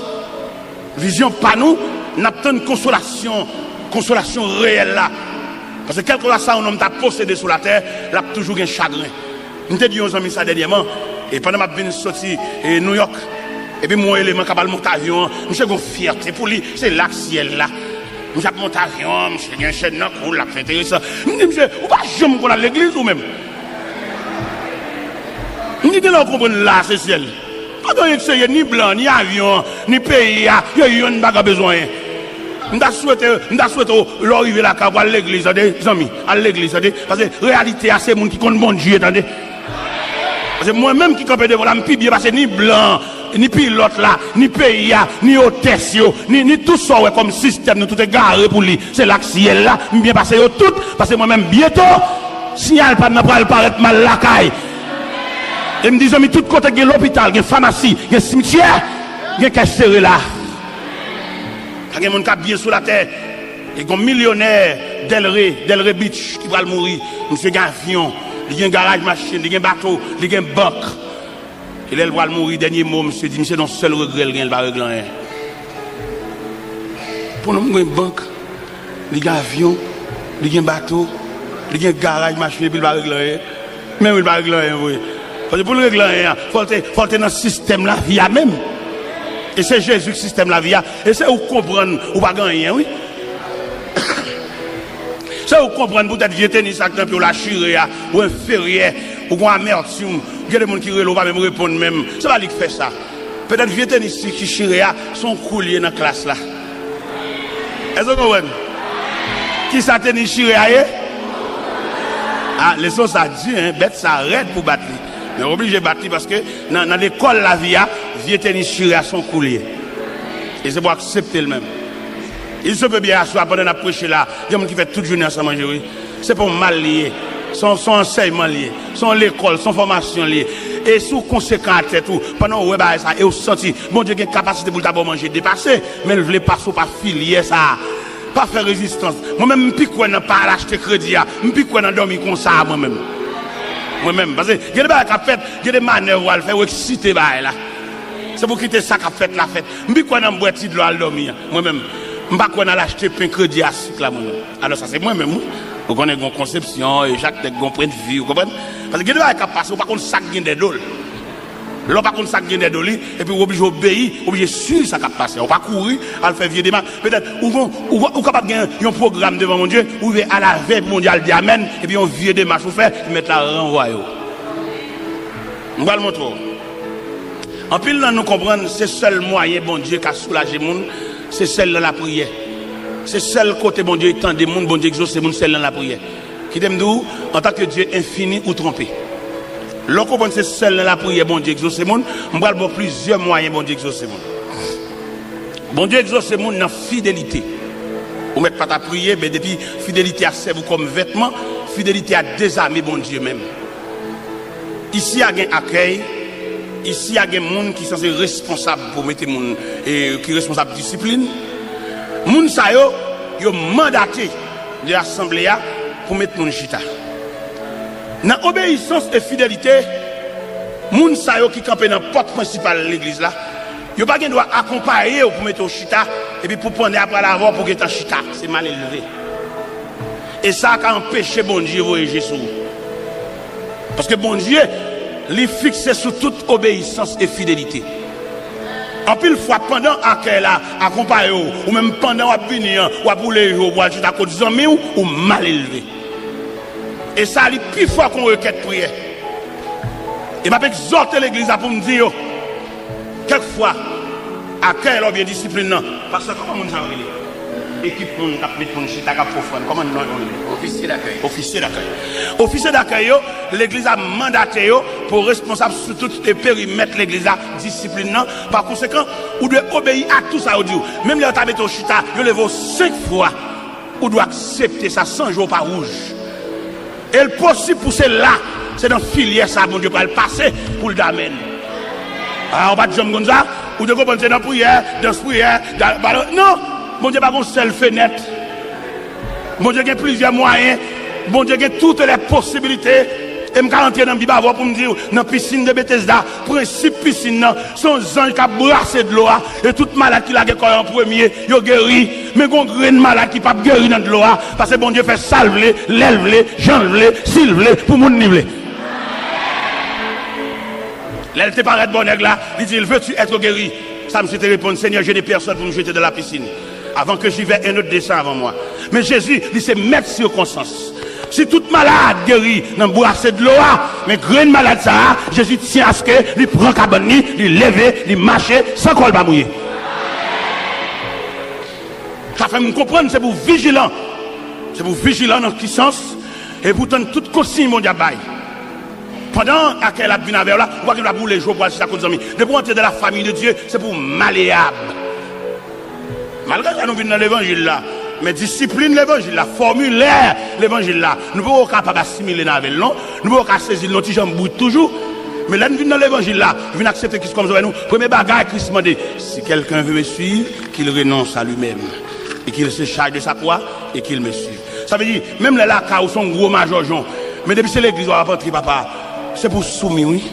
Vision pas nous, nous avons une consolation réelle là. Parce que quelque chose ça, un homme t'a possédé sur la terre, là, toujours un chagrin. Nous t'ai dit aux amis ça dernièrement, et pendant que je suis sorti à New York, et puis mon élément qui a monté avion, je suis une fierté pour lui, c'est là, ciel là. Je suis monté avion, je suis un chaîne là, c'est intéressant. Je me dis, monsieur, ou pas jamais qu'on a l'église ou même? Je dis, là, on comprend là, c'est ciel. Pas de ni blanc, ni avion, ni pays, il y a un bagage besoin. Je souhaite l'arrivée là, à l'église, des amis, à l'église, parce que la réalité, c'est les gens qui comptent bon Dieu, attendez. Parce que moi-même qui campais devant la bien parce que ni blanc, ni pilote là, ni pays, ni hôtesse, ni tout ça comme système, tout est garé pour lui. C'est là que ciel là, bien passé tout, parce que moi-même bientôt, signal pas n'a pas paraître mal la caille. Et me disent, mais tout côté, il y a l'hôpital, il y a pharmacie, il y a cimetière, il y a cache serré là. Il y a des gens qui sont bien sur la terre. Il y a un millionnaire Delray Beach qui va mourir. Monsieur Gavion, il y a un garage machine, il y a un bateau, il y a une banque. Et là, il va mourir, dernier mot, monsieur dit, monsieur, non, seul regret, il va régler rien. Pour nous, il y a une banque, il y a un avion, il y a un bateau, il y a un garage machine, il va régler rien. Même il va régler rien, oui. Parce que pour le régler rien, il faut être dans le système la vie même. Et c'est Jésus qui système la vie. Et c'est où comprendre ou pas gagner, oui. C'est où comprendre peut-être que tennis à ou la chirée ou inférieur ou un amertume. Il y a des gens qui ne va même répondre même. C'est pas lui qui fait ça. Peut-être que tennis qui chirée son coulier dans la classe là. Est-ce que vous comprenez? Qui ça tennis chirée? Ah, les choses ça dit, hein, bête ça arrête pour battre. Mais obligé de battre parce que dans l'école la vie vieux tennis chiré à son coulier. Et c'est pour accepter le même. Il se peut bien asseoir pendant la prêche là. Il y a des gens qui font toute journée ensemble manger, oui. C'est pour mal lié. Son enseignement lié. Son l'école, son formation liée. Et sous conséquent à tête tout, pendant que vous ça, et vous sentez, bon Dieu, il y a une capacité pour d'abord manger dépasser, mais il ne voulait pas filier ça. Pas faire résistance. Moi-même, je ne peux pas l'acheter crédit. Je ne peux pas dormir comme ça moi-même. Moi-même, parce que il y a des choses à faire, il y a des manœuvres à faire, ou exciter là. C'est pour quitter ça qu'a fait la fête. Je ne peux pas boire de l'eau à dormir. Moi-même, je ne peux pas acheter pain crédit à cycle là moi-même. Alors ça c'est moi-même. Vous connaissez une conception, et chaque tête a point de vue, vous comprenez? Parce que il y a des choses à passer, pas contre ça qui des dollars. Là, par contre, ça qui des dollars, et puis vous obligez d'obéir, obligé de suivre ça qui a passé. On va courir, à le faire vieux démarche. Peut-être, ou capable de gagner un programme devant mon Dieu, ou à la veille mondiale d'Amen, et puis on vieux démarche, vous faire, mettre la renvoyer. On va le montrer. En pile, nous comprenons, c'est seul moyen, bon Dieu, qui a soulagé les gens, c'est celle de la prière. C'est seul côté, bon Dieu, étant des gens, bon Dieu, exauce les gens, celle de la prière. Qui t'aime nous, en tant que Dieu infini ou trompé. L'on comprend, c'est seul de la prière, bon Dieu, exauce les gens, on va avoir plusieurs moyens, bon Dieu, exauce les gens. Bon Dieu, exauce les gens dans la fidélité. Vous ne mettez pas ta prière, mais depuis, fidélité à servir comme vêtement, fidélité à désarmer, bon Dieu, même. Ici, il y a un accueil. Ici, il y a des gens qui sont responsables pour mettre les gens, qui sont responsables de la discipline. Les gens, ils ont mandaté de l'Assemblée pour mettre les gens chita. Dans l'obéissance et fidélité, les gens qui campent dans la porte principale de l'église, ils n'ont pas le droit d'accompagner pour mettre au chita et puis pour prendre après l'avoir pour être en chita. C'est mal élevé. Et ça a empêché bon Dieu de voyager sur vous. Parce que bon Dieu, les fixer sur toute obéissance et fidélité. En pile fois, pendant accueil là, accompagné ou même pendant venir, ou pour les jours, ou à côté des amis, ou mal élevé. Et ça, c'est plus fort qu'on requête prière. Et m'a exhorté l'église pour me dire, quelquefois, accueil là, bien discipline, parce que comment on s'en relève? Équipe pour nous chita comment nous officier d'accueil. Officier d'accueil. Officier d'accueil, l'église a mandaté pour responsable sur tout les périmètres l'église a discipline. Par conséquent, vous devez obéir à tout ça. Même les autres au chita, vous levez 5 fois. Vous devez accepter ça 100 jours par rouge. Et le possible pour cela, c'est dans la filière ça, bon Dieu, pour le passer pour le damène. Alors, on va dire comme ça, vous devez comprendre dans la prière, dans la prière, non! Bon Dieu, pas une seule fenêtre. Bon Dieu, il y a plusieurs moyens. Bon Dieu, il y a toutes les possibilités. Et je vais rentrer dans le Bible pour me dire, dans la piscine de Bethesda, principe piscine, son ange qui a brassé de l'eau. Et toute malade qui l'a guéri en premier, il a guéri. Mais il y a un grain de malade qui n'a pas guéri dans de l'eau. Parce que bon Dieu fait salver, l'élève, j'enlève, s'il pour mon niveau. Là, elle te paraît de bonne là. Il dit, veux-tu être guéri? Ça me s'était répondu, Seigneur, je n'ai personne pour me jeter de la piscine. Avant que j'y vais, un autre descend avant moi. Mais Jésus, il s'est mettre circonstance. Si toute malade guérit dans le boisson de l'eau, mais grain malade ça, Jésus tient à ce que, il prend cabane, il lève, il marche, sans qu'on va mouiller. Ça fait me comprendre, c'est pour vigilant. C'est pour vigilant dans quel sens, et pour donner toute consigne, mon diable. Pendant qu'elle a bien avec là, on voit qu'il va bouler les jours pour aller à cause de amis. De pour entrer dans la famille de Dieu, c'est pour malléable. Malgré ça, nous venons dans l'évangile là. Mais discipline l'évangile là, formulaire l'évangile là. Nous ne pouvons pas capable assimiler avec nous. Nous ne pouvons pas saisir nos petits jambes bouillent toujours. Mais là, nous venons dans l'évangile là. Nous venons accepter Christ comme ça. Nous, premier bagage, Christ m'a dit, si quelqu'un veut me suivre, qu'il renonce à lui-même. Et qu'il se charge de sa croix et qu'il me suive. Ça veut dire, même les là, où sont gros major Jean. Mais depuis c'est l'église, on va rentrer, papa. C'est pour soumis, oui.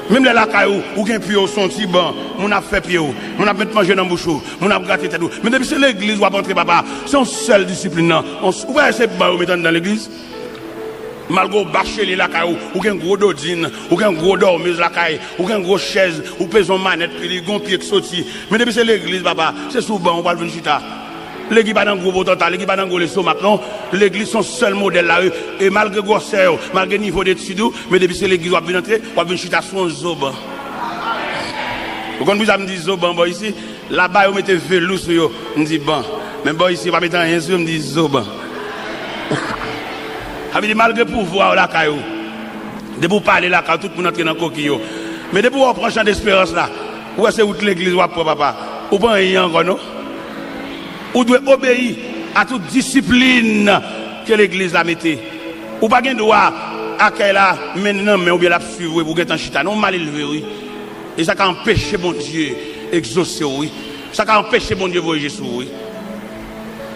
Même les lacailles ou bien pio son petit banc, on a fait pio, on a fait manger dans la bouche, on a gratté tête. Mais depuis c'est l'église où on va rentrer, papa, c'est une seule discipline. Vous voyez ces barres dans l'église? Malgré bâcher les lacailles, ou bien gros dodine, ou bien gros dormeuse lacaille, ou bien gros chaise, ou pèse en manette, puis les gros pieds qui sortent. Mais depuis c'est l'église, papa, c'est souvent, on va le venir chita. L'église pas dans le gros total, l'église pas dans le gros maintenant. L'église son seul modèle là. Et malgré grosseur, malgré niveau d'études, mais depuis c'est l'église va venir entrer, va venir chuter son zoban. Vous comprenez, vous me dites zoban, bon ici, là-bas, vous mettez velours sur vous, on dit bon. Mais bon ici, vous mettez rien sur vous, me dit zoban. Ça veut dire malgré pouvoir là, caillou. De vous parler là, quand tout le monde entre dans le coquille. Mais de vous prendre champ d'espérance là, où est-ce que l'église va pour papa? Ou pas rien encore, non? Ou doit obéir à toute discipline que l'église a mettée. Ou pas de droit à qu'elle a maintenant, mais ou bien la suivre pour être en chita. Non, mal élevé, oui. Et ça a empêché mon Dieu exaucer, oui. Ça a empêché mon Dieu voyager sur, oui.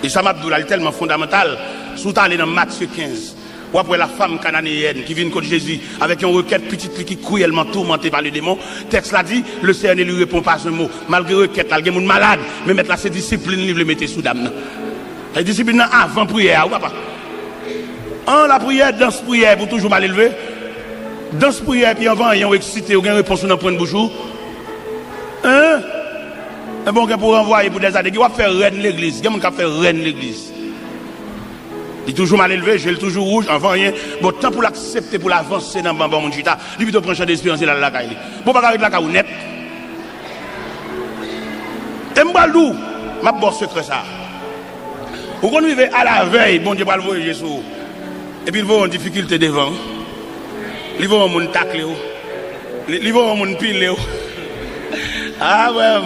Et ça m'a dit, c'est tellement fondamental. Sous aller dans Matthieu 15. Ou après la femme cananéenne qui vient contre Jésus avec une requête petite qui est cruellement tourmentée par le démon. Texte l'a dit, le Seigneur ne lui répond pas ce mot. Malgré requête, il y a des gens malades, mais mettre là ces disciplines, il le mettait sous dame. Les disciplines avant prière, ou pas? La prière, dans ce prière, pour toujours mal élevé. Dans ce prière, puis avant, ils ont excité, ou une réponse dans le point de bouche. Hein? Un bon gars pour renvoyer pour des années, qui va faire reine l'église. Il y a des gens qui va faire reine l'église. Il est toujours mal élevé, j'ai toujours rouge, avant rien. Bon, temps pour l'accepter, pour l'avancer dans le bambou, mon chita. Il plutôt prendre champ d'espérance et la caille. Bon, pas avec la caille net. Et m'balou, ma bosse secret ça. Vous connaissez à la veille, bon Dieu va le voyer Jésus. Et puis il va en difficulté devant. Il va en mon tacle. Il va en mon pile. Ah ouais,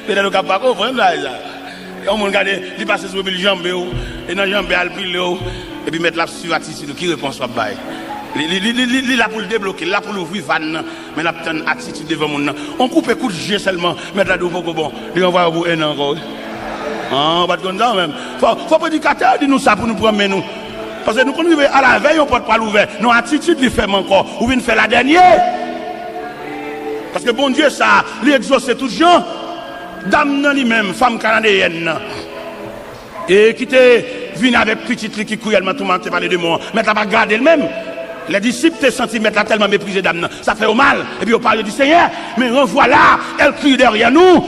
peut-être qu'on ne peut pas comprendre ça. On regarde, il passe sur les jambes, et dans les jambes, il pile, et puis mettre la sur attitude, qui répond soit bail. Il est là pour le débloquer, là pour l'ouvrir van, mais la petite attitude devant mon nom. On coupe un coup de jet seulement, mettre la double bon, il envoie au bout un encore. Ah, on va comme ça même. Faut prédicateur dire nous ça pour nous promener nous. Parce que nous connaissons à la veille, on ne peut pas l'ouvrir. Nos attitudes lui fait encore. Ou bien faire la dernière. Parce que bon Dieu, ça, lui exauce tout gens. Dame non lui-même, femme canadienne. Et qui était venue avec petite qui couille, elle m'a tout menté par les deux mots. Mais elle n'a pas gardé elle-même. Les disciples t'es senti mettre tellement méprisé dame. Ça fait au mal. Et puis on parle du Seigneur. Mais revoilà, elle crie derrière nous.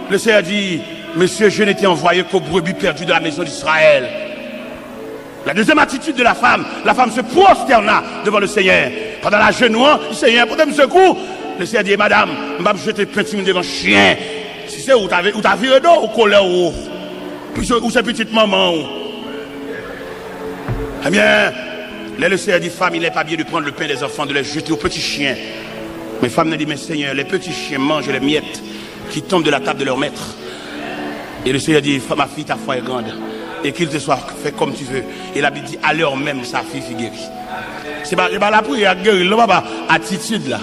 Le Seigneur dit, Monsieur, je n'étais envoyé qu'aux brebis perdues de la maison d'Israël. La deuxième attitude de la femme se prosterna devant le Seigneur. Pendant la genouant, le Seigneur, pour me secours, le Seigneur dit, Madame, je vais jeter pentime devant chien. Si c'est où t'as viré d'eau, ou colère ou c'est petite maman. Eh bien, le Seigneur dit, femme, il n'est pas bien de prendre le pain des enfants, de les jeter aux petits chiens. Mais femme dit, mais Seigneur, les petits chiens mangent les miettes qui tombent de la table de leur maître. Et le Seigneur dit, ma fille, ta foi est grande. Et qu'il te soit fait comme tu veux. Et la Bible dit, à l'heure même, sa fille fut guérie. C'est pas la prière guérie, là, pas attitude, là,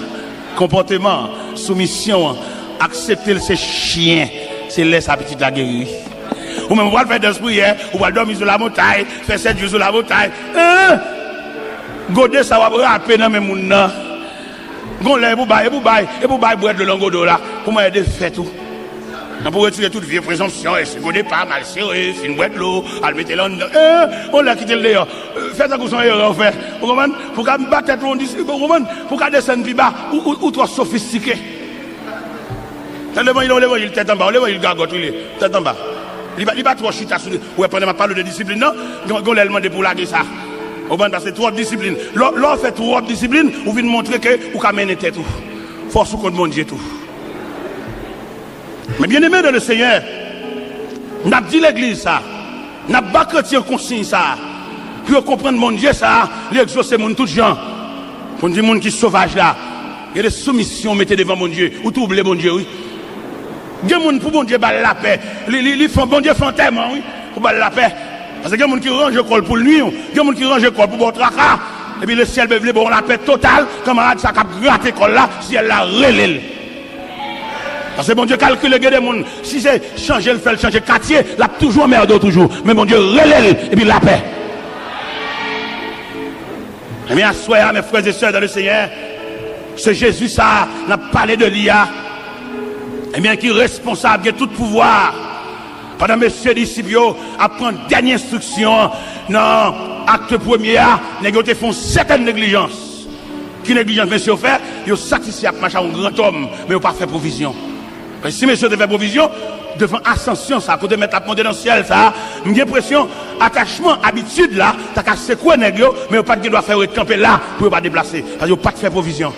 comportement, soumission, accepter ces chiens, c'est laisser sa petite la guérir. Ou même, on va faire des prières, on va dormir sur la montagne, faire 7 jours sur la montagne. Godé, ça va rapper dans mes mounas. Gonlé, et pour bailler, boire de l'angodo là, pour m'aider à faire tout. Pour retirer toute vieille présomption, et c'est godé pas, mal serré, fin boîte de l'eau, à le mettre là dedans. On l'a quitté le dehors. Faites ça comme son erreur, fait. Vous comprenez? Pour qu'à me battre, vous comprenez? Pour qu'à descendre plus bas, ou trop sophistiqué. Tellement il a il tête en bas, il gargote, il est tête en bas. Il va trop chita sur lui. Ouais, pendant ma parole de discipline, non? On l'a demandé pour laguer ça. Au bas, parce que trop de discipline. L'on fait trop de discipline, vous venez montrer que vous pouvez mener tête tout. Force contre mon Dieu tout. Mais bien aimé de le Seigneur, n'a dit l'église ça, n'a pas chrétien consigne ça, pour comprendre mon Dieu ça, l'exaucer mon tout gens, pour dire mon qui sauvage là, il y a des soumissions mettez devant mon Dieu, ou troublez mon Dieu, oui. Il y a des gens pour mon Dieu balle la paix, ils font bon Dieu fantôme, oui, pour balle la paix. Parce qu'il y a des gens qui rangent le col pour le nuit, il y a des gens qui rangent le col pour votre tracas, et puis le ciel veut bon la paix totale, camarade, ça cap gratter col là, si elle la relève. Parce que mon Dieu calcule les gens, si c'est changer le fait, changer quartier, là toujours merde toujours. Mais mon Dieu relève et puis la paix. Eh bien, soyez mes frères et sœurs dans le Seigneur, ce Jésus ça n'a parlé de l'IA. Eh bien, qui est responsable de tout pouvoir. Pendant messieurs disciples, à prendre dernière instruction, non, acte premier, ils font certaines négligences. Qui négligence, messieurs, fait, ils sont satisfaits à marcher un grand homme, mais ils n'ont pas fait provision. Si monsieur devait provision, devant ascension, ça, côté mettre la monter dans le ciel, ça, j'ai l'impression, attachement, habitude là, t'as qu'à secouer négro, mais pas de doit faire camper là, pour pas déplacer. Parce que pas de faire provision.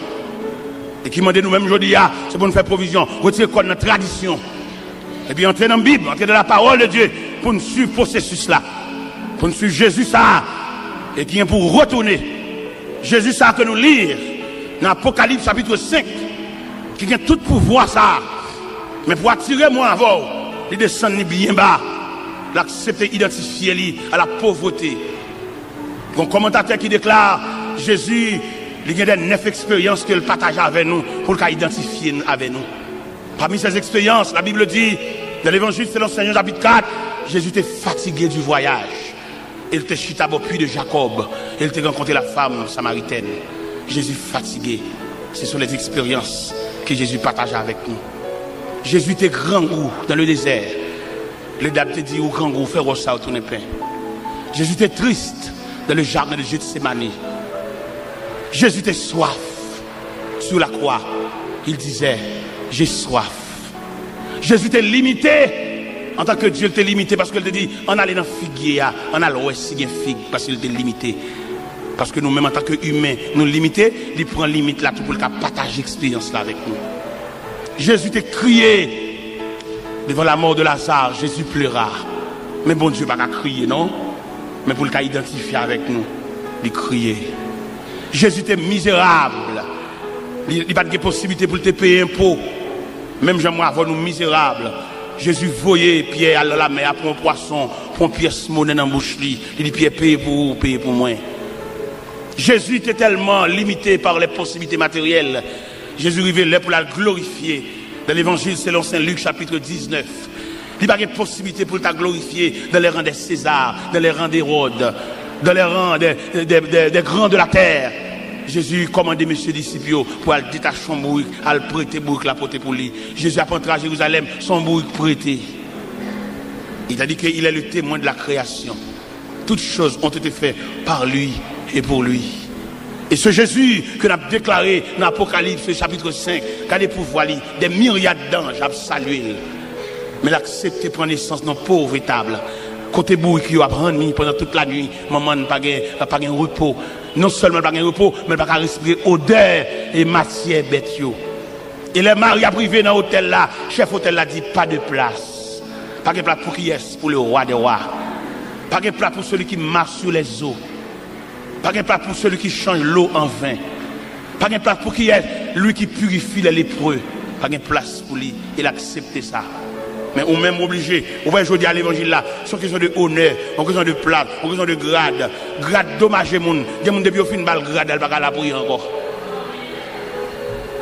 Et qui m'a dit nous-mêmes aujourd'hui, c'est pour nous faire provision, retirer quoi notre tradition. Et puis entrer dans la Bible, entrer dans la parole de Dieu, pour nous suivre le processus là. Pour nous suivre Jésus ça, et qui est pour retourner. Jésus ça que nous lire, dans l'Apocalypse chapitre 5, qui a tout pouvoir ça. Mais pour attirer moi avant, il descend bien bas, l'accepter, identifier lui à la pauvreté. Un commentateur qui déclare Jésus, il y a des 9 expériences qu'il partage avec nous pour qu'il identifie avec nous. Parmi ces expériences, la Bible dit, dans l'évangile selon Saint Jean chapitre 4, Jésus était fatigué du voyage. Il était chita au puits de Jacob. Il était rencontré la femme samaritaine. Jésus fatigué. Ce sont les expériences que Jésus partage avec nous. Jésus était grand goût dans le désert. Les dates te disent au grand goût, faire ça au tourner pain. Jésus était triste dans le jardin de Gethsémani. Jésus était soif sur la croix. Il disait, j'ai soif. Jésus était limité En tant que Dieu t'a limité parce qu'il te dit, on allait dans figuier, on a l'ouest si figue parce qu'il t'a limité. Parce que nous-mêmes en tant qu'humains, nous limités, il prend limite là tout pour le partager l'expérience là avec nous. Jésus t'a crié devant la mort de Lazare, Jésus pleura. Mais bon Dieu, pas qu'à crier, non? Mais pour le cas identifier avec nous, il crier. Jésus était misérable. Il n'y a pas de possibilité pour te payer un pot. Même j'aimerais avoir nous misérables. Jésus voyait Pierre à la mer, prend un poisson, prend une pièce monnaie dans la bouche. Il dit Pierre, paye pour vous, paye pour moi. Jésus était tellement limité par les possibilités matérielles. Jésus révélait pour la glorifier. Dans l'évangile selon Saint Luc, chapitre 19. Il n'y a pas de possibilité pour la glorifier dans les rangs des Césars, dans les rangs d'Hérode, dans les rangs des grands de la terre. Jésus commandait mes disciples pour aller détacher son bourrique, aller prêter bourrique la porter pour lui. Jésus a rentré à Jérusalem, son bourrique prêté. Il a dit qu'il est le témoin de la création. Toutes choses ont été faites par lui et pour lui. Et ce Jésus que nous avons déclaré dans l'Apocalypse chapitre 5, qui a des pouvoirs, des myriades d'anges à saluer. Mais l'accepter prendre naissance dans pauvre étable. Côté bourrique qui a pris pendant toute la nuit, maman n'a pas de repos. Non seulement pas de repos, mais pas de respirer odeur et matière bête. Et les maris a privé dans l'hôtel là, chef hôtel là dit pas de place. Pas de place pour qui est, pour le roi des rois. Pas de place pour celui qui marche sur les eaux. Pas de place pour celui qui change l'eau en vin. Pas de place pour qui est, lui qui purifie les lépreux. Pas de place pour lui. Il a accepté ça. Mais on même obligé, on va aujourd'hui à l'évangile là, c'est une question de honneur, une question de place, une question de grade. Grade dommage, il y a des gens depuis au fin de balle, grade, elle va pas la prier encore.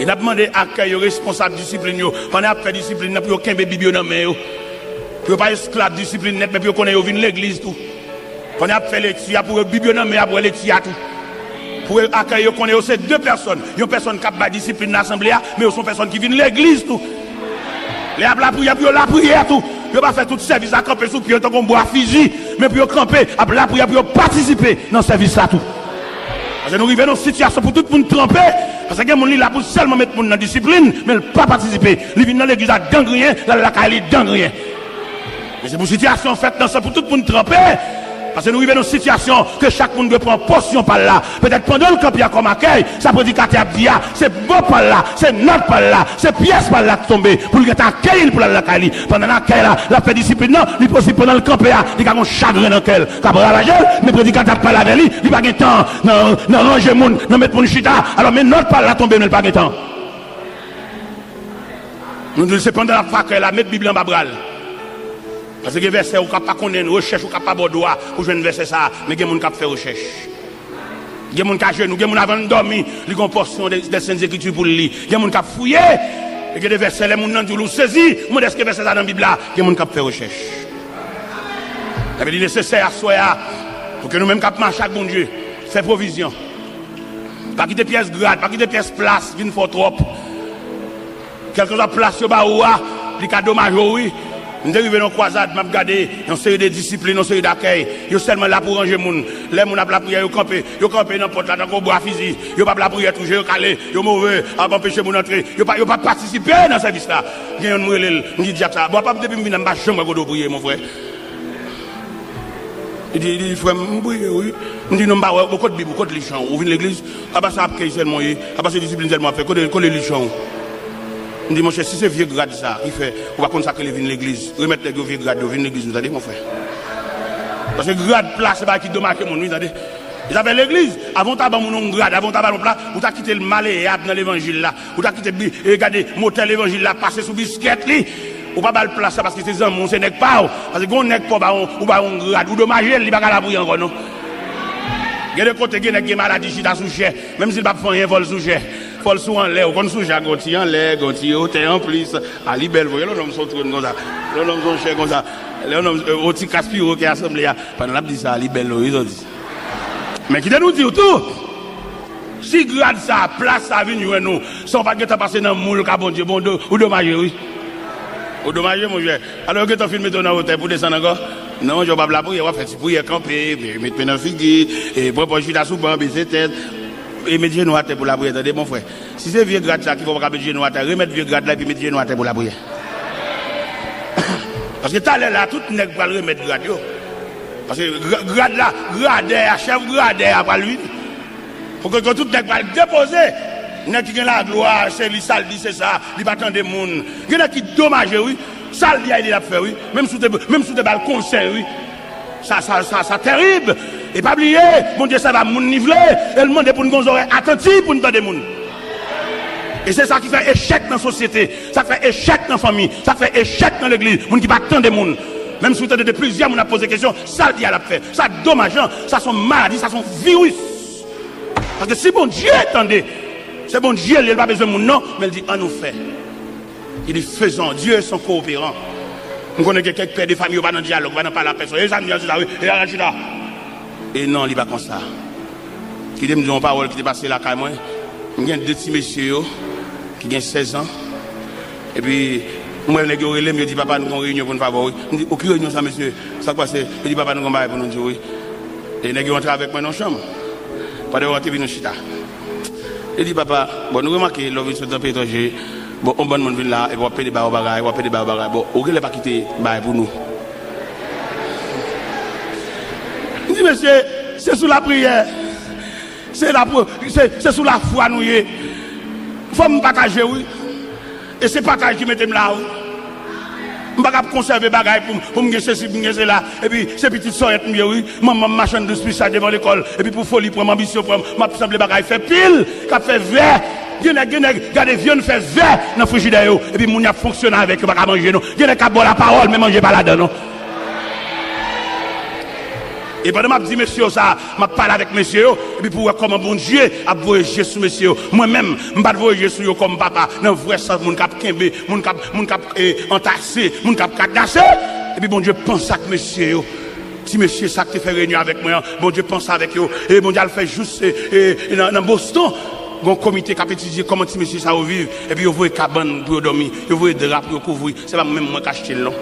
Il a demandé à accueil responsable discipline, on a fait discipline pour aucun bébé dans la main, pour pas esclave discipline, mais pour qu'on ait vu l'église tout. On a fait l'étude pour bébé dans la main, pour l'étude tout. Pour accueillir qu'on ait ces deux personnes, une personne qui a pas discipline dans l'assemblée, mais aussi une personne qui vient de l'église tout. Les la prière, tout. Ils pas faire tout service à camper sous pied, tant qu'on boit fusil, mais pour camper, à la prière, pour participer dans le service là tout. Parce que nous arrivons dans une situation pour tout le monde tremper, parce que les gens sont là pour seulement mettre dans la discipline, mais ne pas participer. Ils viennent dans l'église à gangrien, dans la caille gangrien. Mais c'est pour une situation faite dans ça pour tout le monde tremper. Parce que nous vivons dans une situation que chaque monde doit prendre portion par là. Peut-être pendant le camp, il y a comme accueil, ça prédicateur a dit, c'est bon par là, c'est notre par là, c'est pièce par là qui tombe. Pour le accueillir pour la caille. Pendant l'accueil là, la fait discipline, non, il possible pendant le camp, il y a un chagrin dans lequel, cabra la gueule, mais prédicateur parle avec lui, il n'y a pas de temps, non, ranger moun, non, mettre mon chita, alors mais notre par là tombe, il n'y a pas de temps. Nous disons, c'est pendant la fac, là, mettre Bible en babral. Parce que les versets, on ne peut pas connaître, recherche, on ne peut pas avoir pour jouer un verset ça, mais il y a des gens qui font recherche. Il y a des gens qui ont genoux, il y a des gens qui avant de dormir, ils ont une portion des Saintes Écritures pour le lire. Il y a des gens qui ont fouillé, et il y a des versets, les gens qui ont saisi, moi, est-ce que verset ça dans la Bible là, il y a des gens qui font recherche. Il est nécessaire à soi, pour que nous-mêmes qui marchons avec bon Dieu, faire provision. Pas quitter pièce grade, pas quitter pièce place, vine fort trop. Quelque chose à place, il y a des cadeaux majeurs, oui. Nous sommes arrivés dans la croisade, nous avons regardé une série de disciplines, une série d'accueil. Ils sont seulement là pour ranger les gens. Les gens ont la prière, ils campent dans la porte, dans le bois physique. Ils n'ont pas la prière, ils sont calés, ils sont mauvais, ils ont empêché de entrer. Ils n'ont pas participé dans ce service-là. Il y a un mourir, il dit ça. Bon, pas depuis que je ne suis pas de prier, mon frère. Il dit, frère, oui. Il dit, non, je ne suis pas de Bible, beaucoup de lichons. Vous venez de l'église, après ça, après seulement, après ces disciplines seulement, fait, que les lichons. On dit, mon cher, si c'est vieux grade ça, il fait, on va consacrer les vignes de l'église. Remettre les vieux grades, les vignes de l'église, vous avez mon frère. Parce que grade place, c'est pas qui dommage que mon vous avez. Ils avaient l'église, avant d'avoir mon grade, avant d'avoir mon plat, vous avez quitté le malléable dans l'évangile là. Vous avez quitté, regardez, motel l'évangile là, passé sous biscuit li. Ou pas le place parce que c'est un mon, c'est n'est pas. Parce que on n'est pas, ou pas on grade, ou dommage, il va pas la bouillir encore, non. Il y a des côtés qui ont maladie, qui sont sous même s'il ne va pas faire un vol sous cher. Faut sous en l'air, on sous cher, gonti en l'air, gonti hôtel en plus, à libelle, voyez, l'homme sont trop comme ça. L'homme sont chers comme ça. L'homme, au petit Caspiro qui est assemblé, pendant la dit ça, à libelle, ils ont dit. Mais qui nous dit tout? Si grade ça, place ça, venir nous, sans pas que tu passes dans le moule, bon Dieu, bon Dieu, ou dommage, oui. Ou dommage, mon cher. Alors que tu filmes ton hôtel pour descendre encore? Non, je ne vais pas la prier, on va faire pour y camper, mettre dans le figuier, et pour je suis là sous banc, baisser tête. Et mettre genoux à terre pour la prière, attendez mon frère. Si c'est vieux grade ça, qu'il faut pas mettre genoux à terre, remettre vieux grade là et puis mettre genoux à terre pour la prière. Parce que tout à l'heure, là, tout n'est pas le remettre grade. Parce que grade là, grade à chef, grade à pas lui. Pour que tout n'est pas déposé. Il y a qui a la gloire, c'est lui, ça, c'est ça, il va attendre des gens. Il y a qui dommage, oui. Ça, il a fait, oui. Même sous des balles conseils, oui. Ça, terrible. Et pas oublier, mon Dieu, ça va nous niveler. Et le monde est pour nous oreilles attentives pour nous entendre des gens. Et c'est ça qui fait échec dans la société, ça fait échec dans la famille, ça fait échec dans l'église. Moun qui pas tant de monde. Même si vous avez de plusieurs, on a posé question, ça dit à la fait. Ça dommageant, ça sont maladies, ça sont virus. Parce que si bon Dieu attendez, c'est bon Dieu, il n'a pas besoin de mon nom, mais il dit, en nous fait. Il dit, faisons, Dieu est son coopérant. On connaît quelques pères de famille, on va dans le dialogue, on va dans parler à la personne. Et non, il n'est pas comme ça. Qui me dit une parole qui est passée là, quand même. Il y a deux petits messieurs qui ont 16 ans. Et puis, moi, je me dis, papa, nous avons une réunion pour nous favoriser. Je me dis, aucune réunion, ça, monsieur. Ça passe. Je dis, papa, nous avons une pour nous dire oui. Et ils rentrent avec moi dans la chambre. Pas de rentrer dans le chita. Je dis, papa, bon, nous remarquons, l'homme est dans le pays étranger. Bon, on va venir là, et on va payer des barres au bagage, on va payer des barres au bagage. Bon, on ne va pas quitter les pour nous. Je dis, monsieur, c'est sous la prière. C'est sous la foi, nous. Il faut me partager, oui. Et c'est partage qui mettez là, oui. Je ne peux pas conserver les bagages pour me gagner ceci, pour me gagner là. Et puis, ces petites soeurs, oui. Maman, machin de spécial devant l'école. Et puis, pour folie, pour ambition, pour ma semble les bagages, fait pile, qui fait vert. Regardez, viande fait vert dans le frigidaire. Et puis, mon y a fonctionné avec, pas manger, non. Il y a qui boire la parole, mais manger pas là-dedans, non. Et pendant que je dis, monsieur, ça, je parle avec monsieur, et puis pour voir comment bon Dieu a voyagé sur monsieur. Moi-même, je ne vais pas voyager sur comme papa, dans le vrai sens, mon cap kembe, mon cap entassé, mon cap cadassé. Et puis bon Dieu pense à monsieur. Si monsieur, ça qui fait réunion avec moi, bon Dieu pense avec eux. Et bon Dieu le fait juste dans Boston. Un comité qui a étudié comment si monsieur ça vivre. Et puis, vous voyez cabane pour dormir, vous voyez drap pour couvrir. Ce n'est pas même moi qui achète le nom.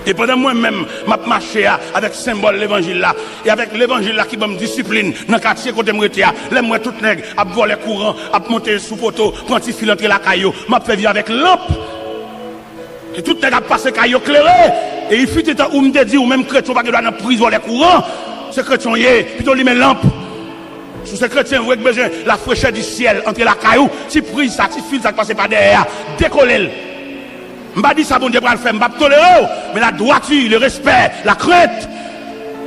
Et pendant moi-même, je marche avec le symbole de l'évangile là. Et avec l'évangile là qui me discipline dans le quartier côté de là. Les moi tout nègre, à voler courant, à monter sous poteau, prendre un fil entre la caillou. Je fais vivre avec lampe. Et tout nègre a passé caillou éclairé. Et il fut un où me dit, ou même chrétien, pas que dans la prison les courants. Ce chrétien y est, plutôt lui met lampe. Sous ce chrétien, vous avez besoin de la fraîcheur du ciel entre la caillou. Si prise ça, si fil ça passe par derrière, décoller. Je ne dis pas ça, bon Dieu, pour le faire, je ne vais pas tolérer, mais la droiture, le respect, la crainte,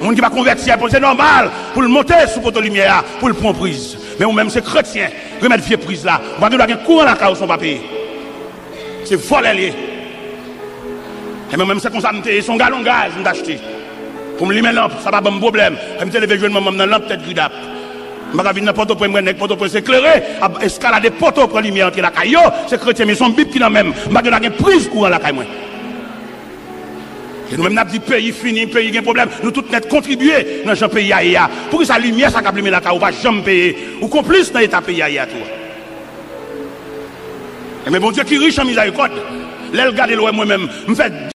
on ne dit pas convertir, c'est normal, pour le monter sous votre lumière, pour le prendre prise. Mais ou même c'est chrétien, remettre vieux prise là, on va nous donner un courant dans la caillou, son papier. C'est voler. Et même c'est comme ça, son galon gaz, je acheté. Pour me limer lampe, ça va pas un problème. Je me lever jeune maman dans lampe tête gridap. Je vais venir n'importe où, pour s'éclairer, escalader poteau pour lumière entre la caillou, c'est chrétien, mais son bip qui n'a même. Je vais donner une prise courant la caillou. Et nous-mêmes, nous avons dit pays fini, pays qui a un problème. Nous tous net contribuer dans ce pays aïe. Pour que sa lumière, ça capte la caillou, pas jamais payer. Ou complice dans l'état pays aïe à toi. Mais bon Dieu qui est riche en miséricorde, là, regardez-le moi-même, me fait